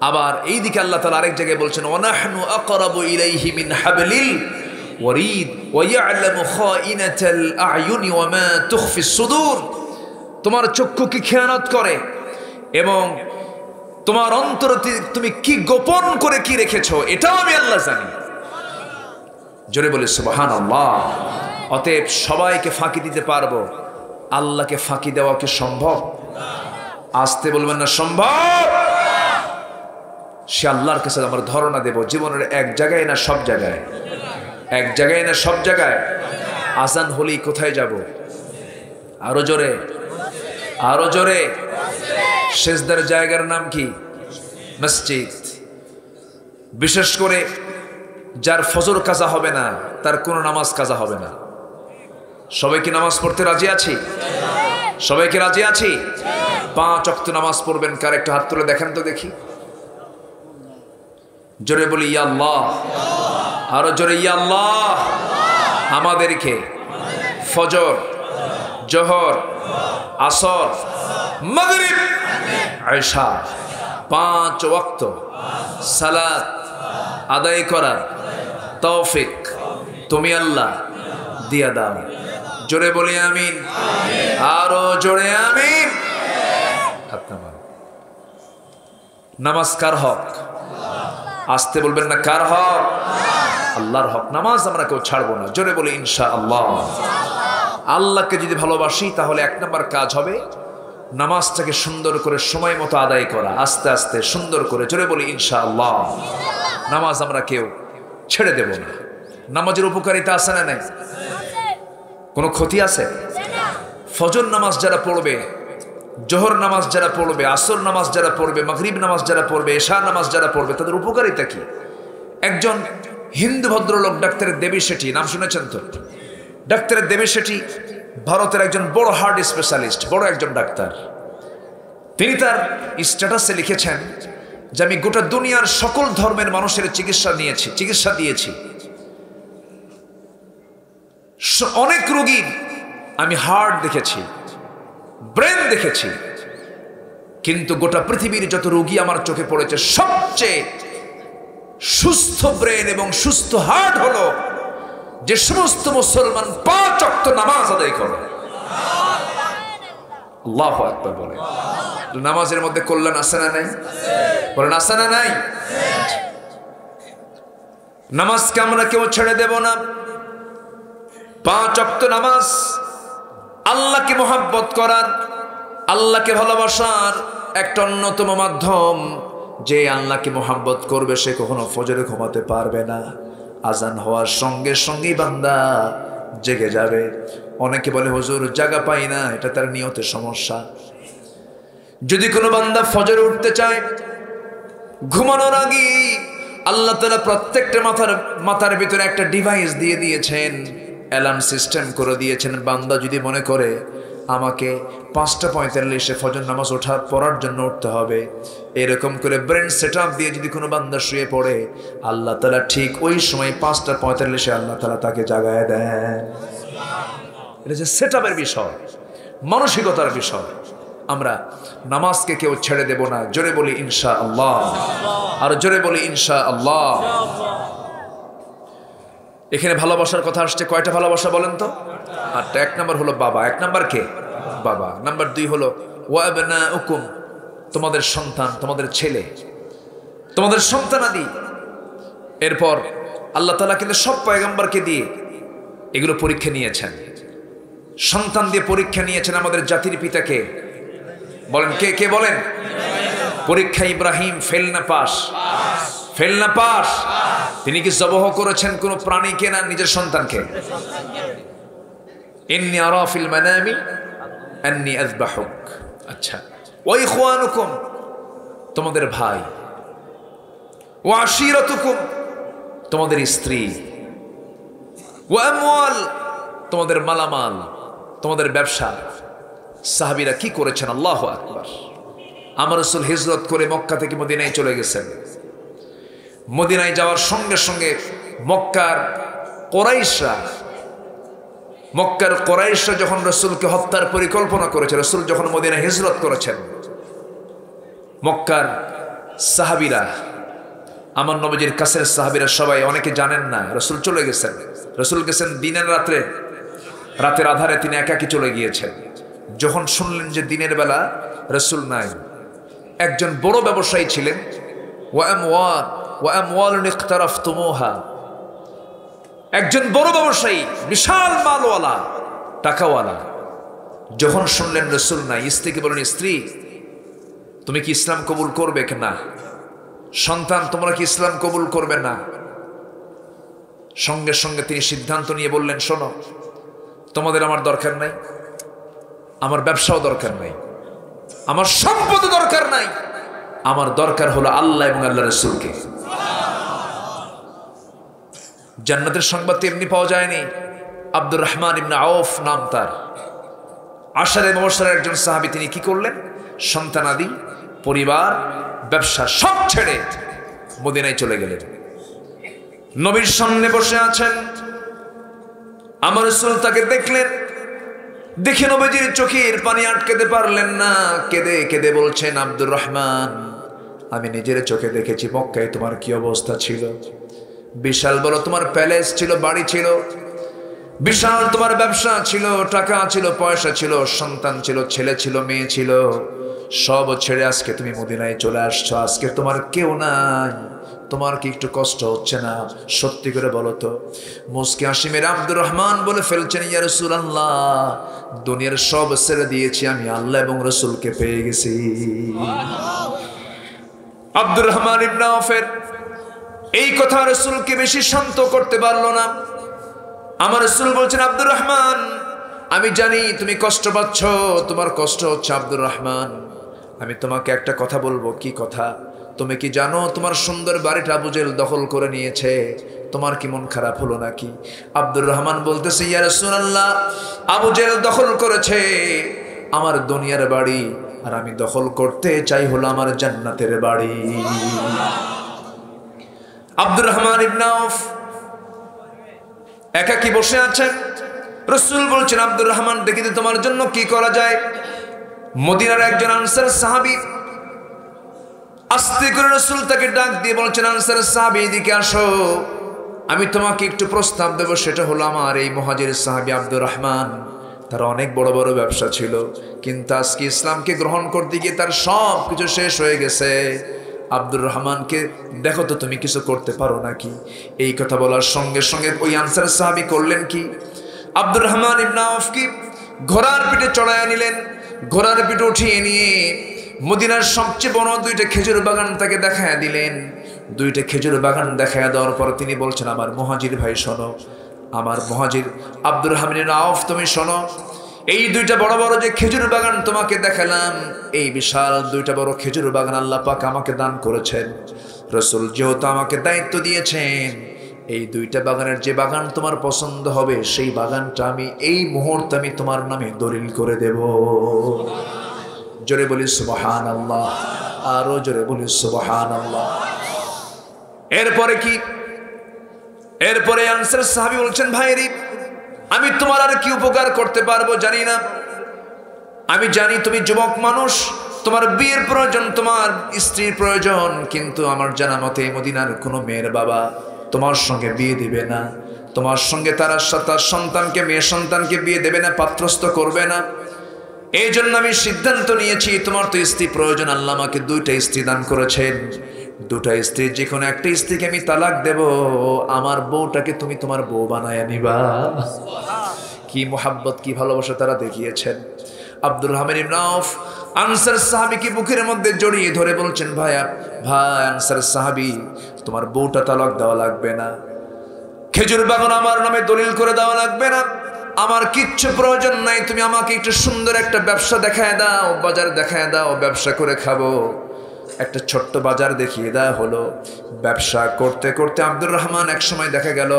A: আবার এইদিকে আল্লাহ তাআলা আরেক জায়গায় বলছেন ওয়ানাহনু আকরাবু ইলাইহি মিন হাবলিল ওয়ারিদ ওয়া ইয়ালামু খাইনাতাল আ'য়ুনি ওয়া মা তুখফিস সুদূর। তোমার চক্ষু কি খেয়ানত করে এবং তোমার অন্তরে তুমি কি গোপন করে কি রেখেছো, এটাও আমি আল্লাহ জানি। জোরে বলে সুবহানাল্লাহ। অতএব সবাইকে ফাঁকি দিতে পারবো, আল্লাহকে ফাঁকি দেওয়া কি সম্ভব? আসতে বলবেন না, সম্ভব। সে আল্লাহর কাছে আমরা ধারণা দেব জীবনের এক জায়গায় না সব জায়গায়, এক জায়গায় না সব জায়গায়। আজান হলেই কোথায় যাব? আরো জোরে, আরো জোরে। সেজদার জায়গার নাম কি? মসজিদ। বিশেষ করে যার ফজর কাজা হবে না, তার কোনো নামাজ কাজা হবে না। সবাইকে নামাজ পড়তে রাজি আছি? সবাইকে রাজি আছি? 5 ওয়াক্ত নামাজ পড়বেন। কার একটা হাত তুলে দেখেন তো দেখি। জোরে বলি ইয়া আল্লাহ। আরো জোরে ইয়া আল্লাহ। আমাদেরকে ফজর, জোহর, আসর, মাগরিব, ইশা 5 ওয়াক্ত সালাত আদায় করার তৌফিক তুমি আল্লাহ দিয়া দাও। জোরে বলি আমিন। আরো জোরে আমিন। নামাজ কার হক? আসতে বলবেন না, কার হক? আল্লাহর হক। নামাজ আমরা কেউ ছাড়বো না। জোরে বলি ইনশাআল্লাহ। আল্লাহকে যদি ভালোবাসি তাহলে 1 নম্বর কাজ হবে নামাজটাকে সুন্দর করে সময় মতো আদায় করা, আস্তে আস্তে সুন্দর করে। জোরে বলি ইনশাআল্লাহ। নামাজ আমরা কেউ ছেড়ে দেব না। নামাজের উপকারিতা আছে না নাই? কোনো ক্ষতি আছে? ফজর নামাজ যারা পড়বে, জোহর নামাজ যারা পড়বে, আসর নামাজ যারা পড়বে, মাগরিব নামাজ যারা পড়বে, এশা নামাজ যারা পড়বে, তাদের উপকারিতা কি? একজন হিন্দু ভদ্রলোক ডাক্তার দেবী শেঠি, নাম শুনেছেন তো? ডাক্তার দেবী শেঠি ভারতের একজন বড় হার্ট স্পেশালিস্ট, বড় একজন ডাক্তার। তিনি তার স্ট্যাটাসে লিখেছেন যে আমি গোটা দুনিয়ার সকল ধর্মের মানুষের চিকিৎসা দিয়েছি। অনেক রোগীর আমি হার্ট দেখেছি, ব্রেন দেখেছি, কিন্তু গোটা পৃথিবীর যত রোগী আমার চোখে পড়েছে, সবচেয়ে সুস্থ ব্রেন এবং সুস্থ হার্ট হলো যে সমস্ত মুসলমান 5 ওয়াক্ত নামাজ আদায় করে। আল্লাহু আকবার বলে। নামাজের মধ্যে কল্যাণ আছে না নাই? বলেন আছে না নাই? নামাজকে আমরা কেউ ছেড়ে দেব না। 5 ওয়াক্ত নামাজ আল্লাহকে মোহাব্বত করার, আল্লাহকে ভালোবাসার একটা অন্যতম মাধ্যম। যে আল্লাহকে মোহাব্বত করবে সে কখনো ফজরে ঘুমাতে পারবে না। আজান হওয়ার সঙ্গে সঙ্গেই বান্দা জেগে যাবে। অনেকে বলে হুজুর জাগা পাই না, এটা তার নিয়তের সমস্যা। যদি কোনো বান্দা ফজরে উঠতে চায়, ঘুমানোর আগে আল্লাহ তাআলা প্রত্যেকটা মাথার ভিতরে একটা ডিভাইস দিয়ে দিয়েছেন, অ্যালার্ম সিস্টেম করে দিয়েছেন। বান্দা যদি মনে করে আমাকে 5:45 ফজর নামাজ পড়ার জন্য উঠতে হবে, এরকম করে ব্রেন সেট আপ দিয়ে যদি কোনো বান্দা শুয়ে পড়ে, আল্লাহ তাআলা ঠিক ওই সময় 5:45 আল্লাহ তাআলা তাকে জাগায় দেন। এটা যে সেট আপের বিষয়, মানসিকতার বিষয়। আমরা নামাজকে কেউ ছেড়ে দেব না। জোরে বলি ইনশাআল্লাহ। আর জোরে বলি ইনশাআল্লাহ। এখানে ভালোবাসার কথা আসছে। কয়টা ভালোবাসা বলেন তো? 8টা। 1 নম্বর হলো বাবা। 1 নম্বর কে? বাবা। নাম্বার 2 হলো ওয়া আবনাউকুম, তোমাদের সন্তান, তোমাদের ছেলে, তোমাদের সন্তানাদি। এরপর আল্লাহ তাআলা কিন্তু সব পয়গম্বরকে দিয়ে এগুলো পরীক্ষা নিয়েছেন। সন্তান দিয়ে পরীক্ষা নিয়েছেন আমাদের জাতির পিতাকে। বলেন কে? কে বলেন? পরীক্ষা ইব্রাহিম, ফেল না পাস? ফেল না পাস? তিনি কি জবহ করেছেন কোন প্রাণীকে না নিজের সন্তানকে? ইন্নী আরা ফিল মানামি আন্নী আযবাহুক। আচ্ছা, ওয়া ইখওয়ানুকুম, তোমাদের ভাই, ওয়া আশিরাতুকুম, তোমাদের স্ত্রী, ওয়া আমওয়াল, তোমাদের মালামাল, তোমাদের ব্যবসা। সাহাবীরা কি করেছেন? আল্লাহু আকবার। আমার রাসূল হিজরত করে মক্কা থেকে মদিনায় চলে গেছেন। মদিনায় যাওয়ার সঙ্গে সঙ্গে মক্কার কোরাইশরা যখন রাসূলকে হত্যার পরিকল্পনা করেছে, রাসূল যখন মদিনায় হিজরত করেছেন, মক্কার সাহাবীরা, আমার নবীজির কাছের সাহাবীরা সবাই, অনেকে জানেন না রাসূল চলে গেছেন। রাসূল গেছেন দিনের রাতের আধারে তিনি একাকী চলে গিয়েছেন। যখন শুনলেন যে দিনের বেলা রাসূল নাই, একজন বড় ব্যবসায়ী ছিলেন, ওয়া আমওয়ালুন ইকতারাফতুমুহা, একজন বড় ব্যবসায়ী, বিশাল মালওয়ালা, টাকাওয়ালা, যখন শুনলেন রাসূল নাই, স্ত্রীকে বলেন, স্ত্রী তুমি কি ইসলাম কবুল করবে কিনা? সন্তান তোমরা কি ইসলাম কবুল করবে না? সঙ্গে সঙ্গে তিনি সিদ্ধান্ত নিয়ে বললেন, শোনো, তোমাদের আমার দরকার নাই, আমার ব্যবসাও দরকার নাই, আমার সম্পদ দরকার নাই, আমার দরকার হলো আল্লাহ এবং আল্লাহ রাসূলকে। জান্নাতের সংবাদ তো এমনি পাওয়া যায়নি। আব্দুর রহমান ইবনে আউফ নাম তার, আশারে মুবাশশারের একজন সাহাবী। তিনি কি করলেন? সন্তানাদি, পরিবার, ব্যবসা সব ছেড়ে মদিনায় চলে গেলেন। নবীর সামনে বসে আছেন, আমার রাসূল তাকে দেখলেন, দেখে নবীজির চোখের পানি আটকাতে পারলেন না, কেঁদে কেঁদে বলছেন, আব্দুর রহমান, আমি নিজের চোখে দেখেছি মক্কায় তোমার কি অবস্থা ছিল। বিশাল বড় তোমার প্যালেস ছিল, বাড়ি ছিল, বিশাল তোমার ব্যবসা ছিল, টাকা ছিল, পয়সা ছিল, সন্তান ছিল, ছেলে ছিল, মেয়ে ছিল, সব ছেড়ে আজকে তুমি মদিনায় চলে আসছো। আজকে তোমার কেউ নাই, তোমার কি একটু কষ্ট হচ্ছে না? সত্যি করে বলো তো। মুস্কি হাসি মেরে আব্দুর রহমান বলে ফেলছেন, ইয়া রাসূলুল্লাহ, দুনিয়ার সব ছেড়ে দিয়েছি, আমি আল্লাহ এবং রাসূলকে পেয়ে গেছি। আব্দুর রহমান ইবনে আউফের এই কথা রাসূলকে বেশি শান্ত করতে পারলো না। আমার রাসূল বলছেন, আব্দুর রহমান, আমি জানি তুমি কষ্ট পাচ্ছ, তোমার কষ্ট হচ্ছে আব্দুর রহমান, আমি তোমাকে একটা কথা বলবো। কি কথা? তুমি কি জানো তোমার সুন্দর বাড়িটা আবু জেহেল দখল করে নিয়েছে? তোমার কি মন খারাপ হলো নাকি? আব্দুর রহমান বলতেছে, ইয়া রাসূলুল্লাহ, আবু জেহেল দখল করেছে আমার দুনিয়ার বাড়ি, আর আমি দখল করতে চাই হলো আমার জান্নাতের বাড়ি। আব্দুর রহমান ইবনে আউফ একাকী বসে আছেন। রাসূল বলছেন, আব্দুর রহমান, দেখি তো তোমার জন্য কি করা যায়। মদিনার একজন আনসার সাহাবী আস্তে করে রাসূল তাকে ডাক দিয়ে বলছেন, আনসার সাহাবী, এদিকে আসো, আমি তোমাকে একটু প্রস্তাব দেব। সেটা হলো, আমার এই মুহাজির সাহাবী আব্দুর রহমান, তার অনেক বড় বড় ব্যবসা ছিল, কিন্তু আজকে ইসলামকে গ্রহণ করতে গিয়ে তার সব কিছু শেষ হয়ে গেছে। আব্দুর রহমানকে দেখো তো তুমি কিছু করতে পারো নাকি? এই কথা বলার সঙ্গে সঙ্গে ওই আনসার সাহাবী করলেন কি, আব্দুর রহমান ইবনে আউফ কি ঘোড়ার পিঠে চড়াইয়া নিলেন। ঘোড়ার পিঠে উঠিয়ে নিয়ে মদিনার সবচেয়ে বড় দুইটা খেজুর বাগান তাকে দেখায়া দিলেন। দুইটা খেজুর বাগান দেখায়া দেওয়ার পর তিনি বলছেন, আমার মুহাজির ভাই শোনো, আমার মুহাজির আব্দুর রহমান ইবনে আউফ, তুমি শোনো, এই দুইটা বড় বড় যে খেজুর বাগান তোমাকে দেখালাম, এই বিশাল দুইটা বড় খেজুর বাগান আল্লাহ পাক আমাকে দান করেছেন। রাসূল যেহেতু আমাকে দায়িত্ব দিয়েছেন, এই দুইটা বাগানের যে বাগান তোমার পছন্দ হবে, সেই বাগানটা আমি এই মুহূর্তে আমি তোমার নামে দলিল করে দেব। জোরে বলি সুবহানাল্লাহ, আরো জোরে বলি সুবহানাল্লাহ। এরপরে কি? এরপরে আনসার সাহাবী বলছেন, ভাইরি, আমি তোমার আর কি উপকার করতে পারবো জানি না। আমি জানি তুমি যুবক মানুষ, তোমার বিয়ের প্রয়োজন, তোমার স্ত্রীর প্রয়োজন, কিন্তু আমার জানা মতে মদিনার কোনো মেয়ের বাবা তোমার সঙ্গে বিয়ে দিবে না, তোমার সঙ্গে তার সন্তানকে, মেয়ে সন্তানকে বিয়ে দেবে না, পাত্রস্থ করবে না। এই জন্য আমি সিদ্ধান্ত নিয়েছি, তোমার তো স্ত্রী প্রয়োজন, আল্লাহ আমাকে দুইটা স্ত্রী দান করেছেন, দুটা স্ত্রী যে কোনো একটা স্ত্রীকে আমি তালাক দেব, আমার বউটাকে তুমি তোমার বউ বানায় নিবা। কি মোহাব্বত, কি ভালোবাসা তারা দেখিয়েছেন। আব্দুর রহমান ইবনে আউফ আনসার সাহাবীকে বুকের মধ্যে জড়িয়ে ধরে বলছেন, ভাই আনসার সাহাবী, তোমার বউটা তালাক দেওয়া লাগবে না, খেজুর বাগান আমার নামে দলিল করে দেওয়া লাগবে না, আমার কিচ্ছু প্রয়োজন নাই, তুমি আমাকে একটু সুন্দর একটা ব্যবসা দেখায় দাও, বাজার দেখায় দাও, ব্যবসা করে খাবো। একটা ছোট্ট বাজার দেখিয়ে দেওয়া হলো। ব্যবসা করতে করতে আব্দুর রহমান এক সময় দেখা গেল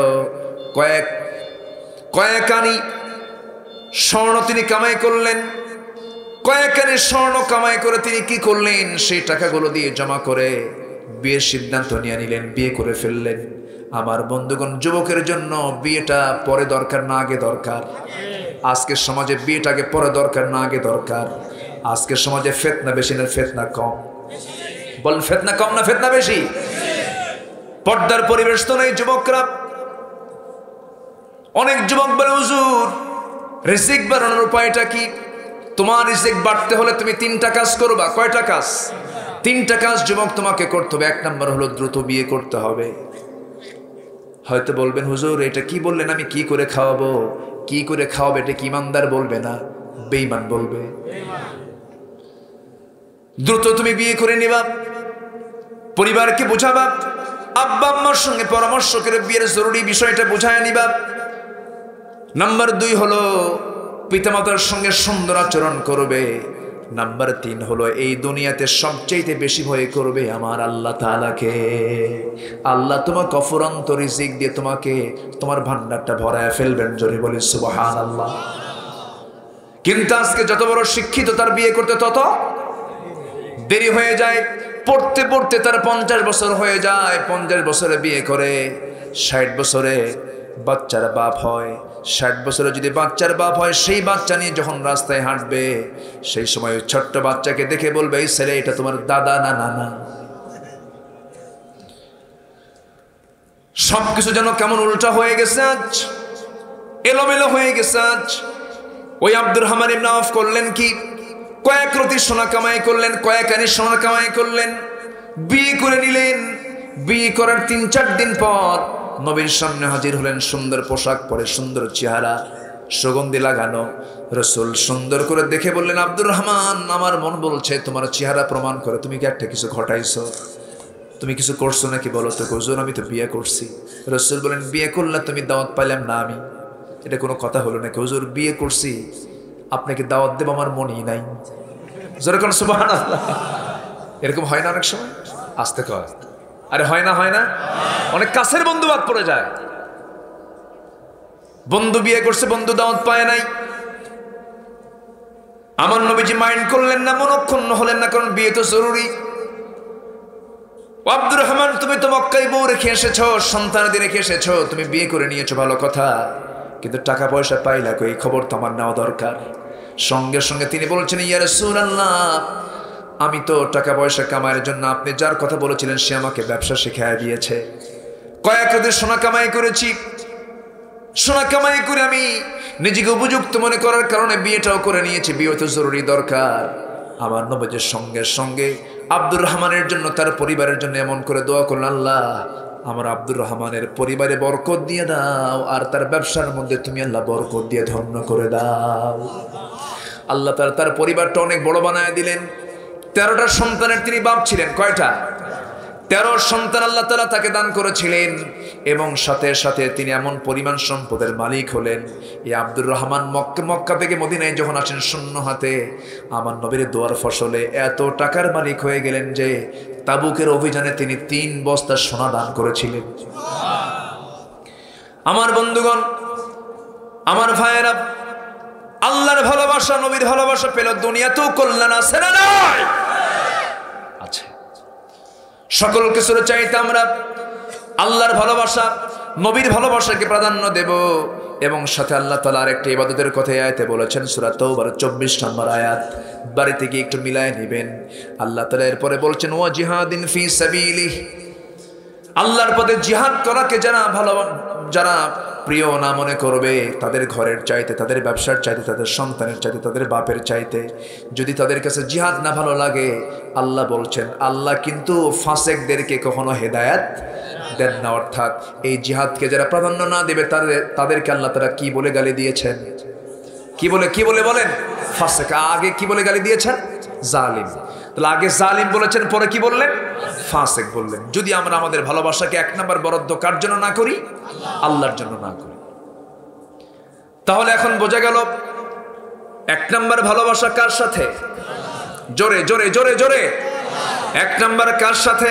A: কয়েক আনি স্বর্ণ তিনি কামাই করলেন। কয়েক আনি স্বর্ণ কামাই করে তিনি কি করলেন, সেই টাকাগুলো দিয়ে জমা করে বিয়ের সিদ্ধান্ত নিয়ে নিলেন, বিয়ে করে ফেললেন। আমার বন্ধুগণ, যুবকের জন্য বিয়েটা পরে দরকার না আগে দরকার? আজকের সমাজে বিয়েটাকে পরে দরকার না আগে দরকার? আজকের সমাজে ফিতনা বেশি না ফিতনা কম? বল, ফিতনা কম না ফিতনা বেশি? পর্দার পরিবেশ তো নেই। যুবকরা, অনেক যুবক বলে হুজুর রিজিক বাড়ানোর উপায়টা কি? তোমার রিজিক বাড়তে হলে তুমি 3টা কাজ করবা। কয়টা কাজ? 3টা কাজ যুবক তোমাকে করতে হবে। 1 নাম্বার হলো দ্রুত বিয়ে করতে হবে। হয়তো বলবেন হুজুর এটা কি বললেন, আমি কি করে খাওয়াবো? কি করে খাওয়াবে এটা কি ইমানদার বলবে না, বেঈমান বলবে? দ্রুত তুমি বিয়ে করে নিবা, পরিবারকে বোঝাবা, আব্বা আম্মার সঙ্গে পরামর্শ করে বিয়ের জরুরি বিষয়টা বুঝায় নিবা। নাম্বার 2 হলো পিতামাতার সঙ্গে সুন্দর আচরণ করবে। নাম্বার 3 হলো এই দুনিয়াতে সবচেয়ে বেশি ভয় করবে আমার আল্লাহ তাআলাকে। আল্লাহ তোমাকে অফুরন্ত রিজিক দিয়ে তোমাকে তোমার ভান্ডারটা ভরায় ফেলবেন। জোরে বলি সুবহানাল্লাহ। কিন্তু আজকে যত বড় শিক্ষিত তার বিয়ে করতে তত দেরি হয়ে যায়। পড়তে পড়তে তার 50 বছর হয়ে যায়, 50 বছরে বিয়ে করে, 60 বছরে বাচ্চার বাপ হয়। 60 বছরে যদি বাচ্চার বাপ হয়, সেই বাচ্চা নিয়ে যখন রাস্তায় হাঁটবে, সেই সময় ছোট্ট বাচ্চাকে দেখে বলবে এই ছেলে এটা তোমার দাদা না নানা। সবকিছু যেন কেমন উল্টা হয়ে গেছে আজ, এলোমেলো হয়ে গেছে আজ। ওই আব্দুর রহমান ইবনে আওফ করলেন কি? কয়েক রতি সোনা কামাই করলেন, কয়েক আনি সোনা কামাই করলেন, বিয়ে করে নিলেন। বিয়ে করার 3-4 দিন পর নবীর সামনে হাজির হলেন। সুন্দর পোশাক পরে, সুন্দর চেহারা, সুগন্ধি লাগানো। রাসূল সুন্দর করে দেখে বললেন, আব্দুর রহমান, আমার মন বলছে তোমার চেহারা প্রমাণ করে তুমি কি একটা কিছু ঘটাইছো, তুমি কিছু করছো নাকি বলো তো? হুজুর আমি তো বিয়ে করছি। রাসূল বলেন, বিয়ে করলে তুমি দাওয়াত পাইলাম না আমি? এটা কোনো কথা হলো নাকি? হুজুর বিয়ে করছি, আপনাকে দাওয়াত দেব আমার মনই নাই। জোরে কোন সুবহানাল্লাহ। এরকম হয় না অনেক সময়? আস্তে কয়, আরে হয় না, হয় না? অনেক কাছের বন্ধু বাদ পড়ে যায়। বন্ধু বিয়ে করছে, বন্ধু দাওয়াত পায় নাই। আমার নবীজি মাইন্ড করলেন না, মনক্ষুণ্ণ হলেন না, কারণ বিয়ে তো জরুরি। আব্দুর রহমান, তুমি তো মক্কায় বউ রেখে এসেছো, সন্তানাদি রেখে এসেছো, তুমি বিয়ে করে নিয়েছো ভালো কথা, কিন্তু টাকা পয়সা পাইলা কই? খবর তো আমার নেওয়া দরকার। সঙ্গে সঙ্গে তিনি বলছেন, ইয়া রাসূলুল্লাহ, আমি তো টাকা পয়সা কামাইয়ের জন্য আপনি যার কথা বলেছিলেন সে আমাকে ব্যবসা শিখিয়ে দিয়েছে। কয়েক রাতে সোনা কামাই করেছি, সোনা কামাই করে আমি নিজেকে উপযুক্ত মনে করার কারণে বিয়েটাও করে নিয়েছি। বিয়ে তো জরুরি দরকার। আমার নবীজির সঙ্গে সঙ্গে আব্দুর রহমানের জন্য, তার পরিবারের জন্য এমন করে দোয়া করলেন, আল্লাহ আমার আব্দুর রহমানের পরিবারে বরকত দিয়ে দাও, আর তার ব্যবসার মধ্যে তুমি আল্লাহ বরকত দিয়ে ধন্য করে দাও। আল্লাহ তার পরিবারটা অনেক বড় বানায় দিলেন। 13টা সন্তানের তিনি বাপ ছিলেন। কয়টা? 13 সন্তান আল্লাহ তাআলা তাকে দান করেছিলেন, এবং সাথে সাথে তিনি এমন পরিমাণ সম্পদের মালিক হলেন। এই আব্দুর রহমান মক্কা থেকে মদিনায় যখন আসেন শূন্য হাতে, আমার নবীর দোয়ার ফসলে এত টাকার মালিক হয়ে গেলেন যে তাবুকের অভিযানে তিনি 3 বস্তা সোনা দান করেছিলেন। আমার বন্ধুগণ, আমার ভাইয়েরা, আল্লাহর ভালোবাসা, নবীর ভালোবাসা পেল দুনিয়াতেও কল্যাণ আছে না নাই? আছে। সকল কিছুর চাইতে আমরা আল্লাহর ভালোবাসা, নবীর ভালোবাসাকে প্রাধান্য দেব। এবং সাথে আল্লাহ তাআলা আরেকটি ইবাদতের কথা আয়াতে বলেছেন, সূরা তাওবার 24 নম্বর আয়াত, বাড়িতে গিয়ে একটু মিলায় নেবেন। আল্লাহ তাআলা এরপরে বলছেন, ওয়া জিহাদিন ফি সাবিলিহি, আল্লাহর পথে জিহাদ করাকে যারা প্রিয় না মনে করবে, তাদের ঘরের চাইতে, তাদের ব্যবসার চাইতে, তাদের সন্তানের চাইতে, তাদের বাপের চাইতে, যদি তাদের কাছে জিহাদ না ভালো লাগে, আল্লাহ বলছেন আল্লাহ কিন্তু ফাসেকদেরকে কখনো হেদায়েত দেন না। অর্থাৎ এই জিহাদকে যারা প্রাধান্য না দেবে তাদেরকে আল্লাহ তাআলা কি বলে গালি দিয়েছেন? কি বলে বলেন? ফাসেক। আগে কি বলে গালি দিয়েছেন? জালিম। তাহলে আগে জালিম বলেছেন, পরে কি বললেন? ফাসেক বললেন। যদি আমরা আমাদের ভালোবাসাকে 1 নম্বর বরাদ্দ কার জন্য না করি? আল্লাহর জন্য না করি, তাহলে এখন বোঝা গেল 1 নম্বর ভালোবাসা কার সাথে? জোরে জোরে জোরে জোরে। এক নাম্বার কার সাথে?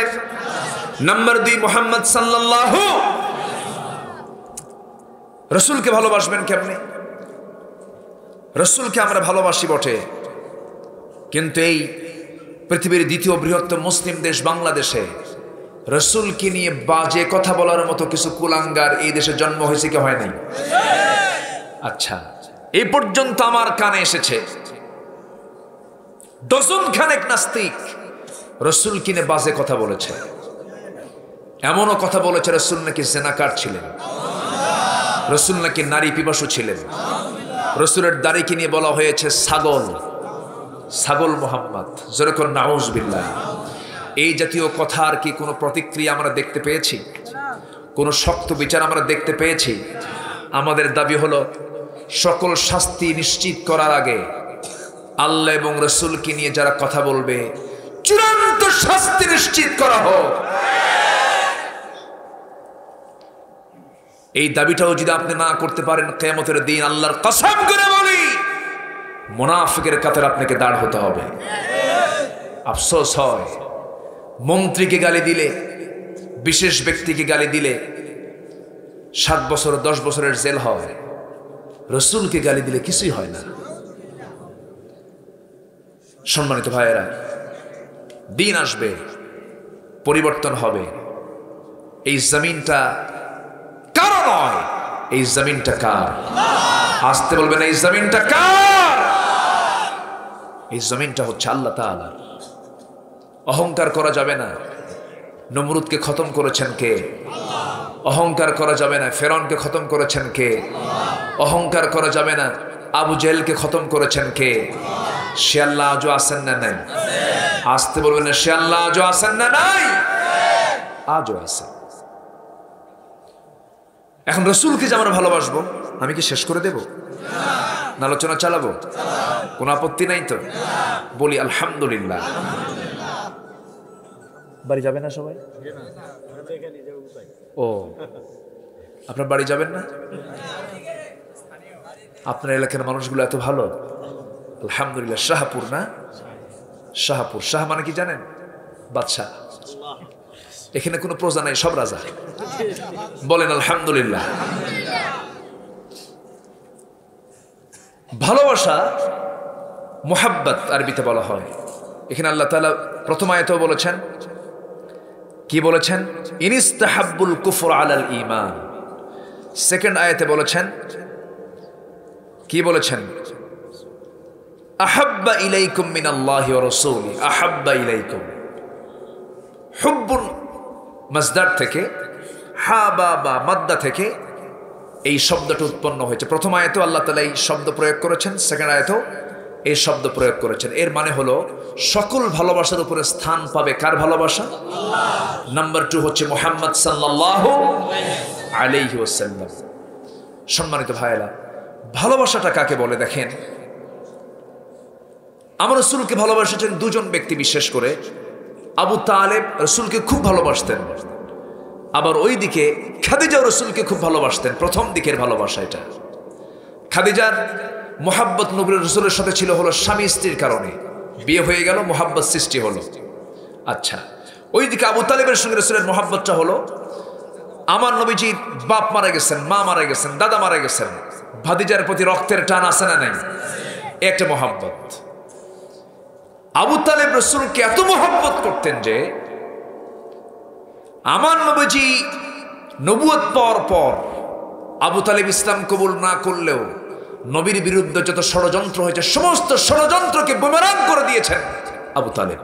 A: নাম্বার 2 মুহাম্মদ সাল্লাল্লাহু। রাসূলকে ভালোবাসবেন কেমনে? রাসূলকে আমরা ভালোবাসি বটে, কিন্তু এই পৃথিবীর দ্বিতীয় বৃহত্তম মুসলিম দেশ বাংলাদেশে রাসূলকে নিয়ে বাজে কথা বলার মতো কিছু কুলাঙ্গার এই দেশে জন্ম হয়েছে কি হয় নাই? আচ্ছা, এই পর্যন্ত আমার কানে এসেছে ডজন খানেক নাস্তিক রাসূলকে নিয়ে বাজে কথা বলেছে। এমনও কথা বলেছে রাসূল নাকি জিনাকার ছিলেন, রাসূল নাকি নারী পিপাসু ছিলেন, রাসূলের দাড়িকে নিয়ে বলা হয়েছে ছাগল, ছাগল মুহাম্মদ। যেরকম নাউজুবিল্লাহ। এই জাতীয় কথার কি কোনো প্রতিক্রিয়া আমরা দেখতে পেয়েছি? কোনো শক্ত বিচার আমরা দেখতে পেয়েছি? আমাদের দাবি হলো সকল শাস্তি নিশ্চিত করার আগে আল্লাহ এবং রাসূলকে নিয়ে যারা কথা বলবে চূড়ান্ত শাস্তি নিশ্চিত করা হোক। এই দাবিটাও যদি আপনি না করতে পারেন, কিয়ামতের দিন আল্লাহর কসম করে বলি মুনাফিকের কাতারে আপনাকে দাঁড় হতে হবে। আফসোস হয়, মন্ত্রীকে গালি দিলে, বিশেষ ব্যক্তিকে গালি দিলে 7 বছর 10 বছরের জেল হয়, রাসূলকে গালি দিলে কিছুই হয় না। সম্মানিত ভাইয়েরা, দিন আসবে, পরিবর্তন হবে। এই জমিনটা কারো নয়, এই জমিনটা কার? আসতে বলবেন, এই জমিনটা কার? এই জমিনটা হচ্ছে আল্লাহ তাআলার। অহংকার করা যাবে না। নমরুদকে খতম করেছেন কে? অহংকার করা যাবে না। ফেরাউনকে খতম করেছেন কে? অহংকার করা যাবে না। আবু জেহেলকে খতম করেছেন কে? সে আল্লাহ আজও আছেন না নাই? আসতে বলবেন, সে আল্লাহ আজও আছেন না নাই? আজও আছেন। এখন রাসূলকে যে আমরা ভালোবাসবো, আমি কি শেষ করে দেব? না আলোচনা চালাবো? কোনো আপত্তি নাই তো? বলি আলহামদুলিল্লাহ। বাড়ি যাবে না সবাই? ও, আপনার বাড়ি যাবেন না? আপনার এলাকার মানুষগুলো এত ভালো, আলহামদুলিল্লাহ। শাহপুর না? শাহপুর। শাহ মানে কি জানেন? বাদশাহ। এখানে কোনো প্রজা নাই, সব রাজা। বলেন আলহামদুলিল্লাহ। ভালোবাসা মুহাব্বত আরবিতে বলা হয়। এখানে আল্লাহ তাআলা প্রথম আয়াতেও বলেছেন, কি বলেছেন? ইনিস্তাহাব্বুল কুফর আলাল ঈমান। সেকেন্ড আয়াতে বলেছেন, কি বলেছেন? আহাব্বা ইলাইকুম মিনাল্লাহি ওয়া রাসূলি। আহাব্বা ইলাইকুম, হুব্বুন মাসদার থেকে, হাবা বা মাদ্দা থেকে এই শব্দটা উৎপন্ন হয়েছে। প্রথম আয়াতেও আল্লাহ তাআলা এই শব্দ প্রয়োগ করেছেন, সেকেন্ড আয়াতেও এই শব্দ প্রয়োগ করেছেন। এর মানে হলো সকল ভালোবাসার উপরে স্থান পাবে কার ভালোবাসা? নাম্বার 2 হচ্ছে মুহাম্মদ সাল্লাল্লাহু আলাইহি ওয়াসাল্লাম। সম্মানিত ভাইরা, ভালোবাসাটা কাকে বলে দেখেন। আমার রাসূলকে ভালোবাসেছেন দুজন ব্যক্তি বিশেষ করে। আবু তালেব রাসূলকে খুব ভালোবাসতেন, আবার ওই দিকে খাদিজা রাসূলকে খুব ভালোবাসতেন। প্রথম দিকের ভালোবাসা এটা। খাদিজার মোহাব্বত নবীর রাসূলের সাথে ছিল হলো স্বামী স্ত্রীর কারণে, বিয়ে হয়ে গেল, মোহাব্বত সৃষ্টি হলো। আচ্ছা, ওই দিকে আবু তালেবের সঙ্গে রাসূলের মোহাব্বতটা হলো আমার নবীজির বাপ মারা গেছেন, মা মারা গেছেন, দাদা মারা গেছেন, ভাতিজার প্রতি রক্তের টান আছে না নাই? একটা মোহাব্বত। আবু তালেব রাসূলকে এত মোহাব্বত করতেন যে আমার নবীজি নবুয়ত পাওয়ার পর আবু তালেব ইসলাম কবুল না করলেও নবীর বিরুদ্ধে যত ষড়যন্ত্র হয়েছে সমস্ত ষড়যন্ত্রকে বুমেরাং করে দিয়েছেন আবু তালেব।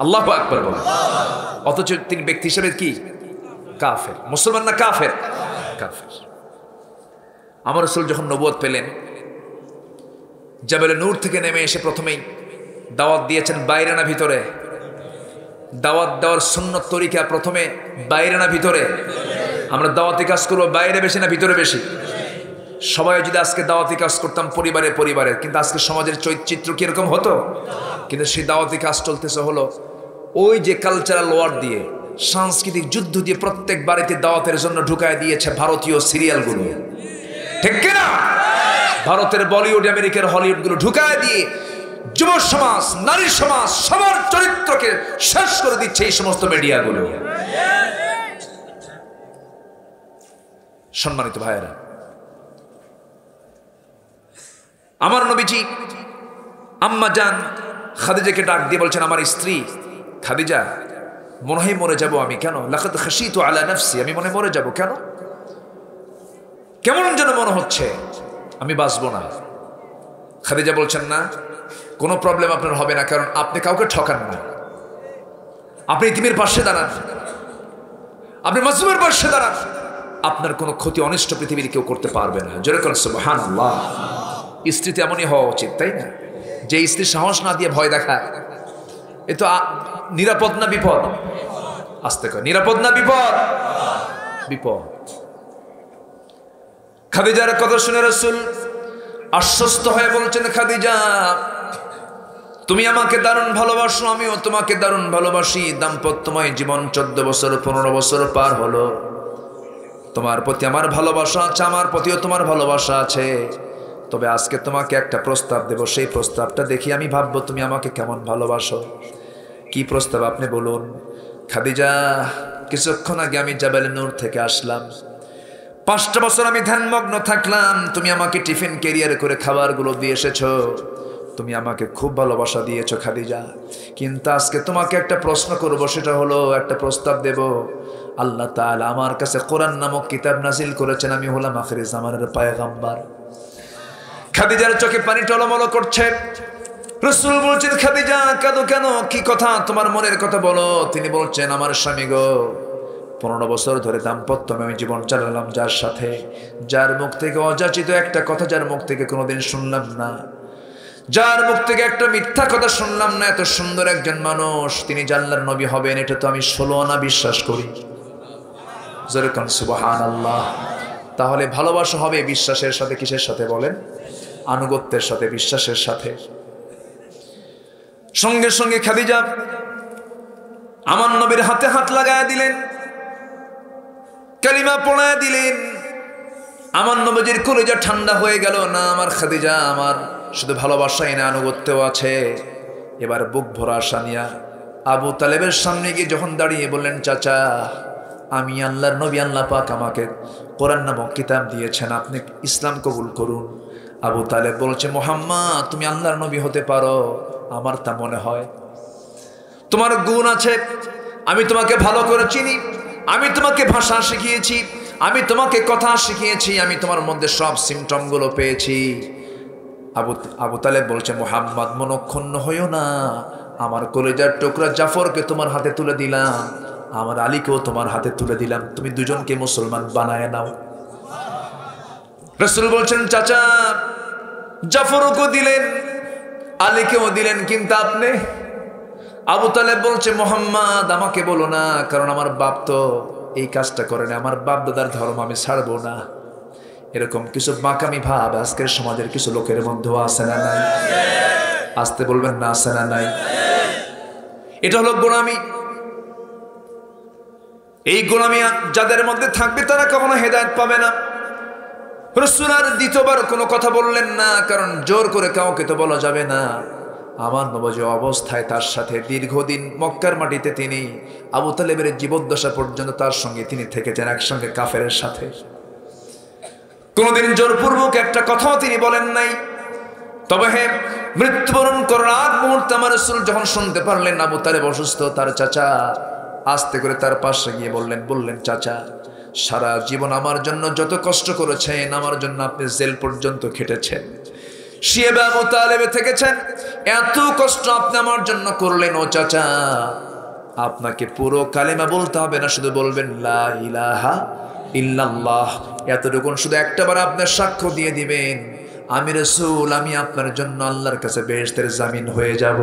A: আল্লাহু আকবার বলেন। অথচ তিনি ব্যক্তি হিসেবে কি? কাফের। মুসলমান না কাফের? কাফের। আমার রাসূল যখন নবুয়ত পেলেন, জাবেলে নূর থেকে নেমে এসে প্রথমেই দাওয়াত দিয়েছেন বাইরে না ভিতরে? দাওয়াত দেওয়ার সুন্নত তরিকা প্রথমে বাইরে না ভিতরে? আমরা দাওয়াতি কাজ করবো বাইরে বেশি না ভিতরে বেশি? সবাই যদি আজকে দাওয়াতি কাজ করতাম পরিবারে পরিবারে, কিন্তু আজকে সমাজের চিত্র কিরকম হতো? কিন্তু সেই দাওয়াতি কাজ চলতেছে হলো ওই যে কালচারাল ওয়ার দিয়ে, সাংস্কৃতিক যুদ্ধ দিয়ে প্রত্যেক বাড়িতে দাওয়াতের জন্য ঢুকায় দিয়েছে ভারতীয় সিরিয়ালগুলো, ঠিক কিনা? ভারতের বলিউড, আমেরিকার হলিউডগুলো ঢুকায় দিয়ে যুব সমাজ, নারী সমাজ, সবার চরিত্রকে শেষ করে দিচ্ছে এই সমস্ত মিডিয়াগুলো। সম্মানিত ভাইয়েরা, আমার নবীজি আম্মা জান খাদিজাকে ডাক দিয়ে বলছেন, আমার স্ত্রী খাদিজা, মনে হয় মরে যাবো আমি। কেন? লাকাদ খাশিতু আলা নাফসি, আমি মনে মরে যাব। কেন? কেমন যেন মনে হচ্ছে আমি বাঁচবো না। খাদিজা বলছেন, না, কোনো প্রবলেম আপনার হবে না, কারণ আপনি কাউকে ঠকান না, আপনি ইতিমের পাশে দাঁড়ান, আপনি মাসুমের পাশে দাঁড়ান, আপনার কোনো ক্ষতি অনিষ্ট পৃথিবীর কেউ করতে পারবে না। জোরে করেন সুবহানাল্লাহ। স্ত্রীতে এমনই হওয়া উচিত, তাই না? যে স্ত্রী সাহস না দিয়ে ভয় দেখায়, এ তো নিরাপদ না বিপদ? আস্তে কর, নিরাপদ না বিপদ? বিপদ। খাদিজার কথা শুনে রাসূল আশ্বস্ত হয়ে বলছেন, খাদিজা, তুমি আমাকে দারুণ ভালোবাসো, আমিও তোমাকে দারুণ ভালোবাসি। দাম্পত্যময় জীবন 14 বছর 15 বছর পার হলো। তোমার প্রতি আমার ভালোবাসা আছে, আমার প্রতিও তোমার ভালোবাসা আছে। তবে আজকে তোমাকে একটা প্রস্তাব দেব, সেই প্রস্তাবটা দেখি আমি ভাববো তুমি আমাকে কেমন ভালোবাসো। কি প্রস্তাব আপনি বলুন। খাদিজা, কিছুক্ষণ আগে আমি জাবালে নূর থেকে আসলাম, 5টা বছর আমি ধ্যানমগ্ন থাকলাম, তুমি আমাকে টিফিন ক্যারিয়ার করে খাবারগুলো দিয়ে এসেছো, তুমি আমাকে খুব ভালোবাসা দিয়েছো খাদিজা। কিন্তু আজকে তোমাকে একটা প্রশ্ন করব, সেটা হলো, একটা প্রস্তাব দেব। আল্লাহ তাআলা আমার কাছে কোরআন নামক কিতাব নাজিল করেছেন, আমি হলাম আখিরি জামানের পয়গম্বর। খাদিজার চোখে পানি টলমল করছে। রাসূল বলছেন, খাদিজা কাঁদো কেন? কি কথা? তোমার মনের কথা বলো। তিনি বলছেন, আমার স্বামী গো, 15 বছর ধরে দাম্পত্য আমি জীবন চালালাম যার সাথে, যার মুখ থেকে অযাচিত একটা কথা, যার মুখ থেকে কোনোদিন শুনলাম না, যার মুখ থেকে একটা মিথ্যা কথা শুনলাম না। এত সুন্দর একজন মানুষ, তিনি আল্লাহর নবী হবেন, এটা তো আমি 16 আনা বিশ্বাস করি। জোরে কোন সুবহানাল্লাহ। তাহলে ভালোবাসা হবে বিশ্বাসের সাথে। কিসের সাথে বলেন? আনুগত্যের সাথে, বিশ্বাসের সাথে। সঙ্গে সঙ্গে খাদিজা আমার নবীর হাতে হাত লাগায় দিলেন, কালিমা পড়ায় দিলেন। আমার নবীর কলিজা ঠান্ডা হয়ে গেল। না, আমার খাদিজা, আমার শুধু ভালোবাসাই না, আনুগত্যও আছে। এবার বুক ভরা আশা নিয়া আবু তালেবের সামনে গিয়ে যখন দাঁড়িয়ে বললেন, চাচা, আমি আল্লাহর নবী, আল্লাহ পাক আমাকে কোরআন নামক কিতাব দিয়েছেন, আপনি ইসলাম কবুল করুন। আবু তালেব বলছে, মুহাম্মদ, তুমি আল্লাহর নবী হতে পারো, আমার তা মনে হয়। তোমার গুণ আছে, আমি তোমাকে ভালো করে চিনি, আমি তোমাকে ভাষা শিখিয়েছি, আমি তোমাকে কথা শিখিয়েছি, আমি তোমার মধ্যে সব সিমটমগুলো পেয়েছি। আবু তালেব বলছে, মুহাম্মদ, মনক্ষুণ্ণ হইও না, আমার কলিজার টুকরা জাফরকে তোমার হাতে তুলে দিলাম, আমার আলীকেও তোমার হাতে তুলে দিলাম, তুমি দুজনকে মুসলমান বানায় নাও। রাসূল বলছেন, চাচা, জাফরকে দিলেন, আলীকেও দিলেন, কিন্তু আপনি? আবু তালেব বলছে, মুহাম্মদ, আমাকে বলো না, কারণ আমার বাপ তো এই কাজটা করে না, আমার বাপ দাদার ধর্ম আমি ছাড়বো না। এরকম কিছু বাঁকামি ভাব আজকের সমাজের কিছু লোকের মধ্যেও আছে না নাই? আসতে বলবেন না, আছে না নাই? এটা হলো গোলামি। এই গোলামি যাদের মধ্যে থাকবে তারা কখনো হেদায়েত পাবে না। রাসূল আর দ্বিতীয়বার কোনো কথা বললেন না, কারণ জোর করে কাউকে তো বলা যাবে না। আমার নবজ অবস্থায় তার সাথে দীর্ঘদিন মক্কার মাটিতে তিনি আবু তালেবের জীবদ্দশা পর্যন্ত তার সঙ্গে তিনি থেকেছেন, একসঙ্গে কাফেরের সাথে। কোনদিন জোরপূর্বক একটা কথাও তিনি বলেন নাই। তবে হ্যাঁ, মৃত্যুবরণ করার আগ মুহূর্তে আমার রাসূল যখন শুনতে পারলেন আবু তালেব অসুস্থ, তার চাচা আস্তে করে তার পাশে গিয়ে বললেন, চাচা, সারা জীবন আমার জন্য যত কষ্ট করেছেন, আমার জন্য আপনি জেল পর্যন্ত খেটেছেন, শিয়েবে আবু তালেবে থেকেছেন, এত কষ্ট আপনি আমার জন্য করলেন। ও চাচা, আপনাকে পুরো কালেমা বলতে হবে না, শুধু বলবেন লা ইলাহা ইল্লাল্লাহ। এতটুকুন শুধু একটাবার আপনার সাক্ষ্য দিয়ে দিবেন, আমি রাসূল, আমি আপনার জন্য আল্লাহর কাছে বেহেশতের জামিন হয়ে যাব।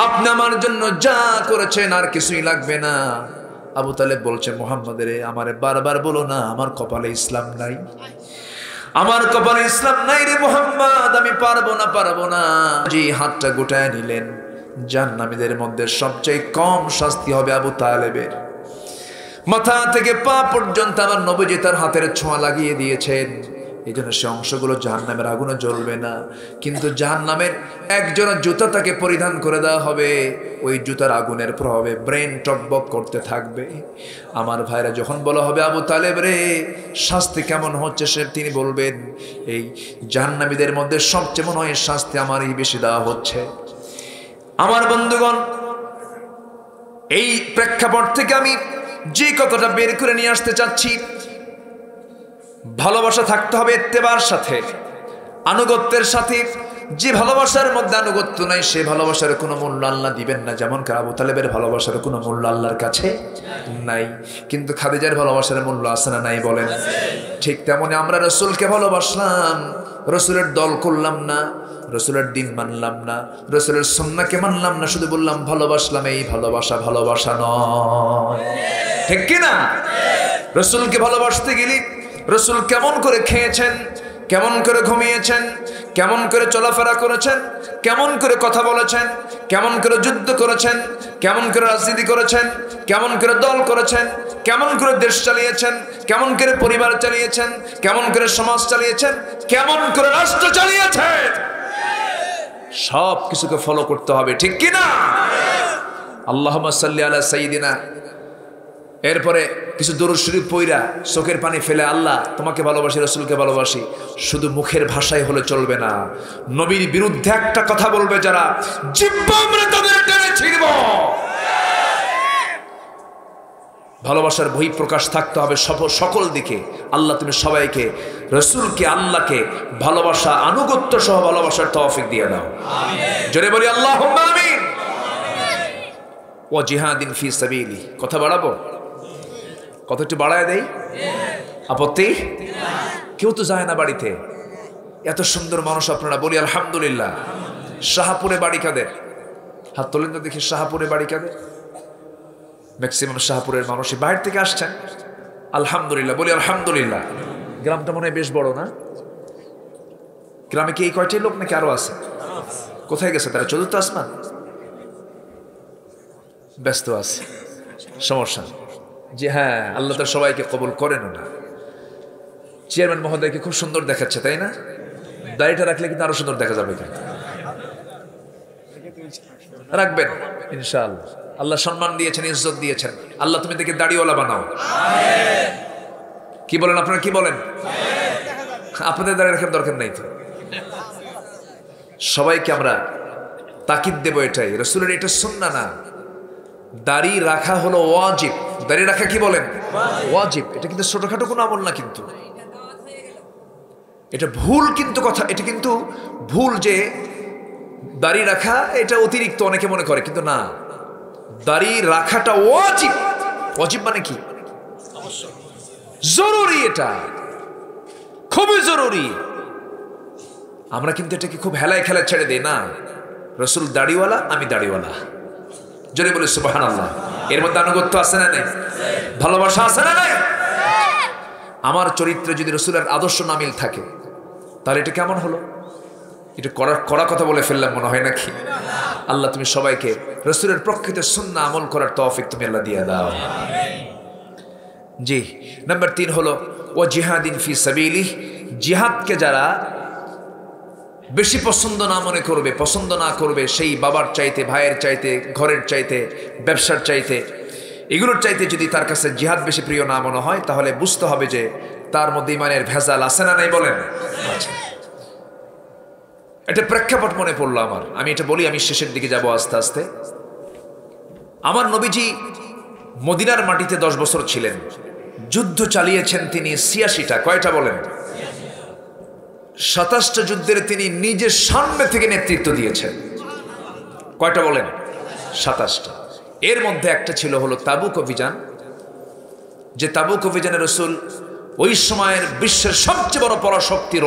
A: আপনি আমার জন্য যা করেছেন আর কিছুই লাগবে না। আবু তালেব বলছে, মুহাম্মদ রে, আমারে বারবার বলো না আমার কপালে ইসলাম নাই, আমার কপালে ইসলাম নাই রে মুহাম্মদ, আমি পারবো না। জি, হাতটা গোটায় নিলেন। জাহান্নামীদের মধ্যে সবচেয়ে কম শাস্তি হবে আবু তালেবের। মাথা থেকে পা পর্যন্ত আমার নবীজি তার হাতের ছোঁয়া লাগিয়ে দিয়েছেন। এই জন্য সে অংশগুলো জাহান্নামের আগুনে জ্বলবে না, কিন্তু জাহান্নামের একজোড়া জুতা তাকে পরিধান করে দেওয়া হবে। ওই জুতার আগুনের প্রভাবে ব্রেন টকবক করতে থাকবে। আমার ভাইরা, যখন বলা হবে আবু তালেব রে শাস্তি কেমন হচ্ছে, তিনি বলবেন এই জাহান্নামীদের মধ্যে সবচেয়ে মনে হয় শাস্তি আমারই বেশি দেওয়া হচ্ছে। আমার বন্ধুগণ, এই প্রেক্ষাপট থেকে আমি যে কথাটা বের করে নিয়ে আসতে চাচ্ছি, ভালোবাসা থাকতে হবে ইত্তেবার সাথে, আনুগত্যের সাথে। যে ভালোবাসার মধ্যে আনুগত্য নাই, সে ভালোবাসার কোনো মূল্য আল্লাহ দিবেন না। যেমন আবু তালেবের ভালোবাসার কোনো মূল্য আল্লাহর কাছে নাই, কিন্তু খাদিজার ভালোবাসার মূল্য আছে না নাই বলেন? ঠিক তেমনি আমরা রসুলকে ভালোবাসলাম, রসুলের দল করলাম না, রসুলের দিন মানলাম না, রসুলের সুন্নাহকে মানলাম না, শুধু বললাম ভালোবাসলাম। এই ভালোবাসা ভালোবাসা নয়, ঠিক কিনা? রসুলকে ভালোবাসতে গেলে রসুল কেমন করে খেয়েছেন, কেমন করে ঘুমিয়েছেন, কেমন করে চলাফেরা করেছেন, কেমন করে কথা বলেছেন, কেমন করে যুদ্ধ করেছেন, কেমন করে রাজনীতি করেছেন, কেমন করে দল করেছেন, কেমন করে দেশ চালিয়েছেন, কেমন করে পরিবার চালিয়েছেন, কেমন করে সমাজ চালিয়েছেন, কেমন করে রাষ্ট্র চালিয়েছেন, সব কিছুকে ফলো করতে হবে, ঠিক কিনা? আল্লাহুম্মা সাল্লি আলা সাইয়্যিদিনা, এরপরে কিছু দরুদ শরীফ পইরা চোখের পানি ফেলে আল্লাহ তোমাকে ভালোবাসি, রসুলকে ভালোবাসি, শুধু মুখের ভাষায় হলে চলবে না। নবীর বিরুদ্ধে একটা কথা বলবে যারা, জিহ্বা আমরা তাদের টেনে ছিঁড়ব। ভালোবাসার বহিঃপ্রকাশ থাকতে হবে সকল দিকে। আল্লাহ তুমি সবাইকে রসুলকে, আল্লাহকে ভালোবাসা, আনুগত্য সহ ভালোবাসার তৌফিক দিয়ে দাও, জোরে বলি আল্লাহুম্মা আমিন। ওয়া জিহাদিন ফি সাবিলি, কথা বাড়াবো? কত একটু বাড়ায় দেই? আপত্তি? কেউ তো যায় না বাড়িতে, এত সুন্দর মানুষ আপনারা, বলি আলহামদুলিল্লাহ। শাহপুরে বাড়ি কাদের? হাত তোলেন তো দেখি, শাহপুরে বাড়ি কাদের? ম্যাক্সিমাম শাহপুরের মানুষই বাইরে থেকে আসছেন, আলহামদুলিল্লাহ, বলি আলহামদুলিল্লাহ। গ্রামটা মনে হয় বেশ বড় না? গ্রামে কি এই কয়টাই লোক নাকি আরো আছে? কোথায় গেছে তারা? চতুর্থ আসমান ব্যস্ত আছে, সমস্যা যে হ্যাঁ, আল্লাহ তার সবাইকে কবুল করেন না। চেয়ারম্যান মহোদয়কে খুব সুন্দর দেখাচ্ছে, তাই না? দাড়িটা রাখলে কিন্তু আরো সুন্দর দেখা যাবে, কিন্তু রাখবেন ইনশাআল্লাহ। আল্লাহ সম্মান দিয়েছেন, ইজ্জত দিয়েছেন, আল্লাহ তুমি দেখে দাড়িওয়ালা বানাও। কি বলেন আপনারা, কি বলেন? আপনাদের দাড়ি রাখার দরকার নাই তো। সবাইকে আমরা তাকিদ দেব, এটাই রাসূলের, এটা সুন্নাহ না। দাড়ি রাখা হলো ওয়াজিব। দাড়ি রাখা কি বলেন? ওয়াজিব। এটা কিন্তু ছোটখাটো কোনো আমল না, কিন্তু এটা ভুল, কিন্তু কথা এটা কিন্তু ভুল যে দাড়ি রাখা এটা অতিরিক্ত, অনেকে মনে করে, কিন্তু না, দাড়ি রাখাটা ওয়াজিব। ওয়াজিব মানে কি? জরুরি, এটা খুবই জরুরি। আমরা কিন্তু এটাকে খুব হেলায় খেলায় ছেড়ে দিই না। রাসূল দাড়িওয়ালা, আমি দাড়িওয়ালা, জোরে বলি সুবহানাল্লাহ। এর মধ্যে আনুগত্য আছে না নাই? ভালোবাসা আছে না নাই? আমার চরিত্রে যদি রাসূলের আদর্শ না মিল থাকে, তাহলে এটা কেমন হলো? এটা কড়া কথা বলে ফেললাম মনে হয় নাকি? আল্লাহ তুমি সবাইকে রাসূলের প্রকৃত সুন্নাহ আমল করার তৌফিক তুমি আল্লাহ দিয়ে দাও। জি, নাম্বার 3 হলো ওয়া জিহাদিন ফি সাবিলিহ। জিহাদকে যারা বেশি পছন্দ না মনে করবে, পছন্দ না করবে, সেই বাবার চাইতে, ভাইয়ের চাইতে, ঘরের চাইতে, ব্যবসার চাইতে, এগুলোর চাইতে যদি তার কাছে জিহাদ বেশি প্রিয় না মনে হয়, তাহলে বুঝতে হবে যে তার মধ্যে ইমানের ভেজাল আছে না নাই বলেন? আচ্ছা, এটা প্রেক্ষাপট মনে পড়লো আমার, আমি এটা বলি, আমি শেষের দিকে যাব আস্তে আস্তে। আমার নবীজি মদিনার মাটিতে 10 বছর ছিলেন, যুদ্ধ চালিয়েছেন তিনি 86টা। কয়টা বলেন? 27টা যুদ্ধের তিনি নিজের সামনে থেকে নেতৃত্ব দিয়েছেন। কয়টা বলেন? 27টা। এর মধ্যে একটা ছিল হলো তাবুক অভিযান, যে তাবুক অভিযানে রাসূল ওই সময়ের বিশ্বের সবচেয়ে বড় পরাশক্তি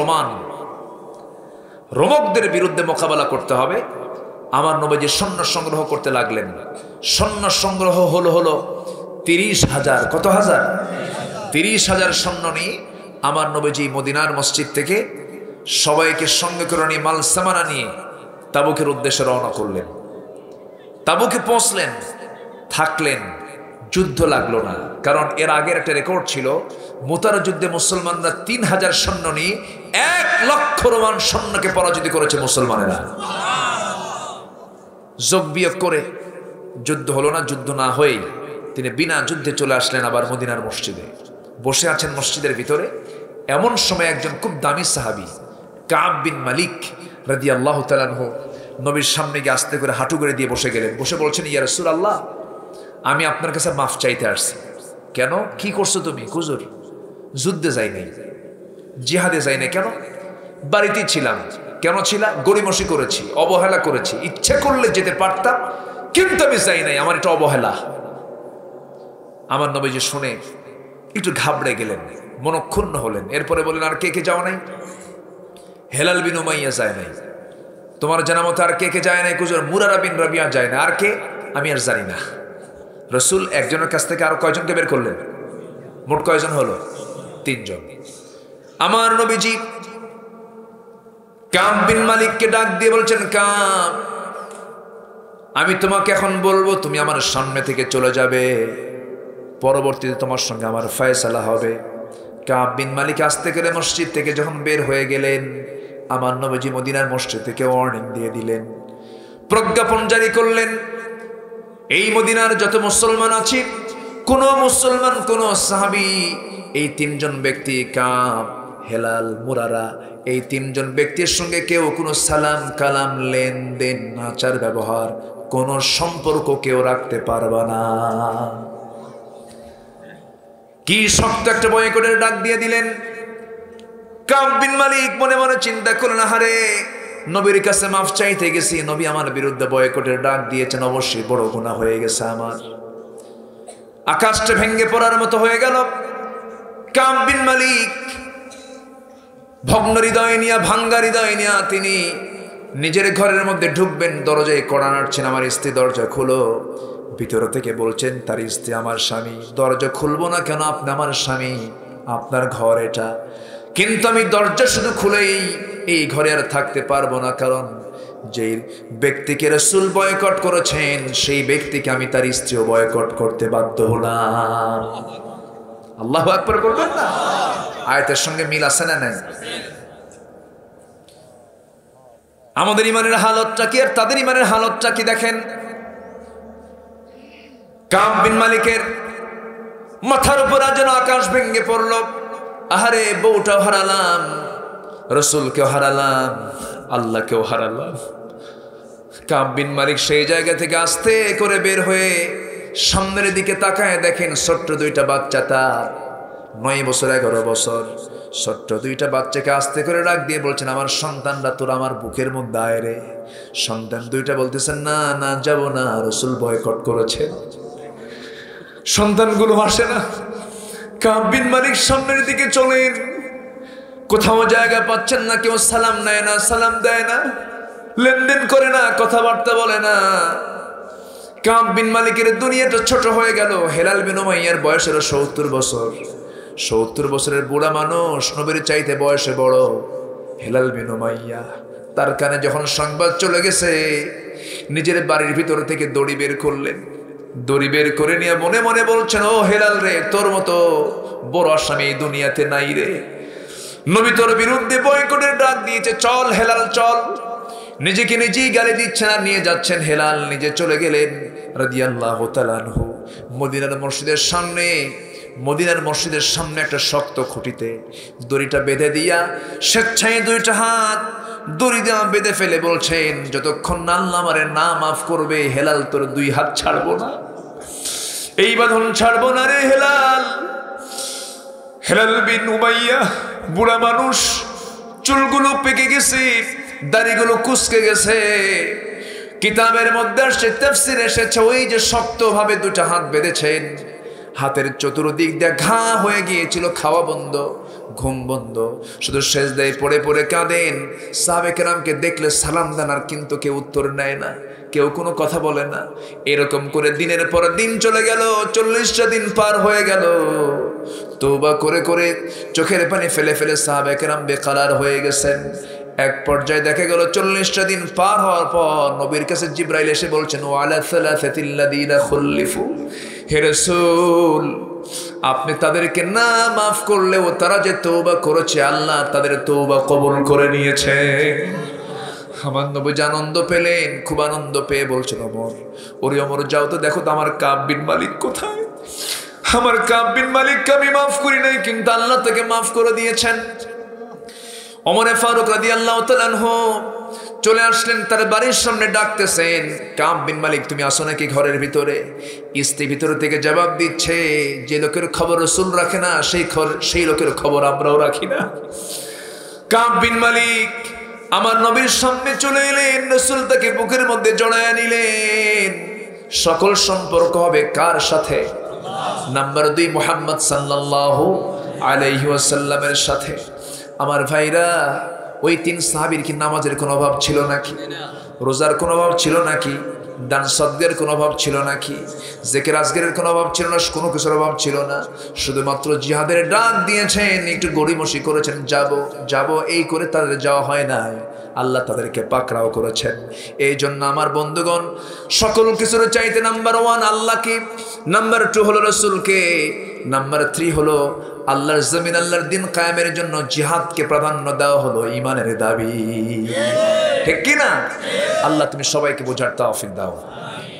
A: রোমকদের বিরুদ্ধে মোকাবেলা করতে হবে। আমার নবীজি সৈন্য সংগ্রহ করতে লাগলেন। সৈন্য সংগ্রহ হলো 30,000। কত হাজার? 30,000 সৈন্য নিয়ে আমার নবীজি মদিনার মসজিদ থেকে সবাইকে সঙ্গে করে নিয়ে, মাল সামানা নিয়ে তাবুকের উদ্দেশ্যে রওনা করলেন। তাবুকে পৌঁছলেন, থাকলেন, যুদ্ধ লাগলো না, কারণ এর আগের একটা রেকর্ড ছিল, মুতার যুদ্ধে মুসলমানরা 3000 সৈন্য নিয়ে 1 লক্ষ রোমান সৈন্যকে পরাজিত করেছে মুসলমানেরা। যোগ বিয়োগ করে যুদ্ধ হলো না। যুদ্ধ না হয়েই তিনি বিনা যুদ্ধে চলে আসলেন আবার মদিনার মসজিদে। বসে আছেন মসজিদের ভিতরে। এমন সময় একজন খুব দামি সাহাবী কাব বিন মালিক রাদিয়াল্লাহু তাআলা আনহু নবীর সামনে গিয়ে আস্তে করে হাঁটু করে দিয়ে বসে গেলেন। বসে বলছেন, ইয়া রাসূলুল্লাহ, আমি আপনার কাছে মাফ চাইতে আসছি। কেন, কি করছো তুমি? হুজুর, যুদ্ধে যাই নাই, জিহাদে যাই নাই। কেন? বাড়িতেই ছিলাম। কেন ছিলাম? গড়িমসি করেছি, অবহেলা করেছি, ইচ্ছে করলে যেতে পারতাম, কিন্তু আমি যাই নাই, আমার এটা অবহেলা। আমার নবীজি শুনে একটু ঘাবড়ে গেলেন, মনক্ষুণ্ণ হলেন। এরপরে বললেন, আর কে কে যাও নাই? হেলাল বিন উমাইয়া যায় নাই। তোমার জানা মতো আর কে কে যায় নাই? হুজুর, মুরারা বিন রাবিয়া যায় না। আর কে? আমি আর জানি না। রসুল একজনের কাছ থেকে আরো কয়জনকে বের করলেন? মোট কয়জন হলো? 3 জন। আমার নবীজি কাব বিন মালিককে ডাক দিয়ে বলছেন, কাব, আমি তোমাকে এখন বলবো, তুমি আমার সামনে থেকে চলে যাবে, পরবর্তীতে তোমার সঙ্গে আমার ফয়সালা হবে। কাব বিন মালিক আস্তে করে মসজিদ থেকে যখন বের হয়ে গেলেন, আমার নবীজি মদিনার মসজিদ থেকে ওয়ার্নিং দিয়ে দিলেন, প্রজ্ঞাপন জারি করলেন, এই মদিনার যত মুসলমান আছে, কোন মুসলমান, কোন সাহাবী, এই 3 জন ব্যক্তি কাব, হেলাল, মুরারা, এই 3 জন ব্যক্তির সঙ্গে কেউ কোনো সালাম কালাম, লেনদেন, আচার ব্যবহার, কোন সম্পর্ক কেউ রাখতে পারবে না। কি শক্ত একটা বয়কটের ডাক দিয়ে দিলেন। কাব বিন মালিক মনে মনে চিন্তা করলেন, হারে, নবীর কাছে মাফ চাইতে গেছি, নবী আমার বিরুদ্ধে বয়কটের ডাক দিয়েছেন, অবশ্যই বড় গুনাহ হয়ে গেছে আমার। আকাশটা ভেঙে পড়ার মতো হয়ে গেল। কাব বিন মালিক ভগ্ন হৃদয় নিয়ে, ভাঙ্গা হৃদয় নিয়ে তিনি নিজের ঘরের মধ্যে ঢুকবেন, দরজায় কড়া নাড়ছেন, আমার স্ত্রী দরজা খুলো। ভিতর থেকে বলছেন তার স্ত্রী, আমার স্বামী, দরজা খুলবো না কেন? আপনি আমার স্বামী, আপনার ঘর এটা, কিন্তু আমি দরজা শুধু খুলেই এই ঘরে আর থাকতে পারবো না, কারণ যে ব্যক্তিকে রাসূল বয়কট করেছেন, সেই ব্যক্তিকে আমি তার স্ত্রীও বয়কট করতে বাধ্য হলাম। আল্লাহু আকবার বলবেন না? আয়াতের সঙ্গে মিল আছে না নাই? আমাদের ইমানের হালতটা কি আর তাদের ইমানের হালতটা কি দেখেন। কাব বিন মালিকের মাথার উপর যেন আকাশ ভেঙে পড়ল। আহারে, বউটাও হারালাম, রসুলকেও হারালাম, আল্লাহকেও হারালাম। কাব বিন মালিক সেই জায়গা থেকে আস্তে করে বের হয়ে সামনের দিকে তাকায় দেখেন ছোট্ট 2টা বাচ্চা, তার 9 বছর 11 বছর, ছোট্ট 2টা বাচ্চাকে আস্তে করে ডাক দিয়ে বলছেন, আমার সন্তানরা তোর আমার বুকের মধ্যে আয় রে। সন্তান 2টা বলতেছেন, না না, যাব না, রসুল বয়কট করেছে। সন্তানগুলো আসে না। কাব বিন মালিক সামনের দিকে চলেন, কোথাও জায়গা পাচ্ছেন না, কেউ সালাম নেয় না, সালাম দেয় না, লেনদেন করে না, কথাবার্তা বলে না। কাব বিন মালিকের দুনিয়াটা ছোট হয়ে গেল। হেলাল বিন উমাইয়ার বয়স হলো 70 বছর। 70 বছরের বুড়া মানুষ, নবীর চাইতে বয়সে বড়। হেলাল বিন উমাইয়া, তার কানে যখন সংবাদ চলে গেছে, নিজের বাড়ির ভিতর থেকে দড়ি বের করলেন। দড়ি বের করে নিয়ে মনে মনে বলছেন, ও হেলাল রে, তোর মতো বড় আসামি এই দুনিয়াতে নাই রে। নবী তোর বিরুদ্ধে বয়কটের ডাক দিয়েছে, চল হেলাল চল। নিজেকে নিজেই গালি দিচ্ছেন আর নিয়ে যাচ্ছেন। হেলাল নিজে চলে গেলেন রাদিয়াল্লাহু তাআলা আনহু মদিনার মসজিদের সামনে একটা শক্ত খুঁটিতে দড়িটা বেঁধে দিয়া স্বেচ্ছায় 2টা হাত দড়ি দেওয়া বেঁধে ফেলে বলছেন, যতক্ষণ না আল্লাহ আমারে না মাফ করবে, হেলাল তোর 2 হাত ছাড়বো না, এই বাঁধন ছাড়বো না রে হেলাল। হেলাল বিন উমাইয়া বুড়া মানুষ, চুলগুলো পেকে গেছে, দাড়িগুলো কুচকে গেছে। কিতাবের মধ্যে আসছে, তাফসীরে এসেছে, ওই যে শক্তভাবে 2টা হাত বেঁধেছেন, হাতের চতুর্দিক দিয়ে ঘা হয়ে গিয়েছিল, খাওয়া বন্ধ, ঘুম বন্ধ, শুধু সেজদায় পড়ে পড়ে কাঁদেন। সাহাবে কেরামকে দেখলে সালাম দেন, আর কিন্তু কেউ উত্তর নেয় না, কেউ কোনো কথা বলে না। এরকম করে দিনের পর দিন চলে গেল, 40টা দিন পার হয়ে গেল। তওবা করে করে চোখের পানি ফেলে ফেলে সাহাবে কেরাম বেকারার হয়ে গেছেন। এক পর্যায়ে দেখা গেল 40টা দিন পার হওয়ার পর নবীর কাছে জিব্রাইল এসে বলছেন ওয়ালা সালাসাতিল্লাযীনা খুল্লিফু, হে রাসূল আপনি তাদেরকে না মাফ করলেও তারা যে তওবা করেছে আল্লাহ তাদের তওবা কবুল করে নিয়েছে। আমার নবী আনন্দ পেলেন, খুব আনন্দ পেয়ে বলছেন ওমর, ওরে ওমর যাও তো দেখো তো আমার কাব বিন মালিক কোথায়। আমার কাব বিন মালিককে আমি মাফ করি নাই, কিন্তু আল্লাহ তাকে মাফ করে দিয়েছেন। ওমরে ফারুক রাদিয়াল্লাহু তাআলা আনহু চলে আসলেন, তার বাড়ির সামনে ডাকতেছেন, কাব বিন মালিক তুমি আসো নাকি ঘরের ভিতরে? স্ত্রী ভিতর থেকে জবাব দিচ্ছে, যে লোকের খবর রাসূল রাখে না সেই লোকের খবর আমরাও রাখি না। কাব বিন মালিক আমার নবীর সামনে চলে এলেন, রাসূল তাকে বুকের মধ্যে জড়ায় নিলেন। সকল সম্পর্ক হবে কার সাথে? নাম্বার 2 মুহাম্মদ সাল্লাল্লাহু আলাইহি ওয়াসাল্লামের সাথে। আমার ভাইরা, ওই 3 সাহাবীর কি নামাজের কোনো অভাব ছিল নাকি? রোজার কোনো অভাব ছিল নাকি? দান সদকার কোনো অভাব ছিল নাকি? জিকির আজকারের কোনো অভাব ছিল না? কোনো কিছুর অভাব ছিল না। শুধুমাত্র জিহাদের ডাক দিয়েছেন, একটু গড়িমসি করেছেন, যাব এই করে তাদের যাওয়া হয় না, আল্লাহ তাদেরকে পাকড়াও করেছেন। এই জন্য আমার বন্ধুগণ, সকল কিছুর চাইতে নাম্বার 1 আল্লাহকে, নাম্বার 2 হলো রাসূলকে, নাম্বার 3 হলো আল্লাহর জমিন আল্লাহর দিন কায়েমের জন্য জিহাদকে প্রাধান্য দেওয়া হলো ঈমানের দাবি। ঠিক কি না? আল্লাহ তুমি সবাইকে বোঝার তৌফিক দাও।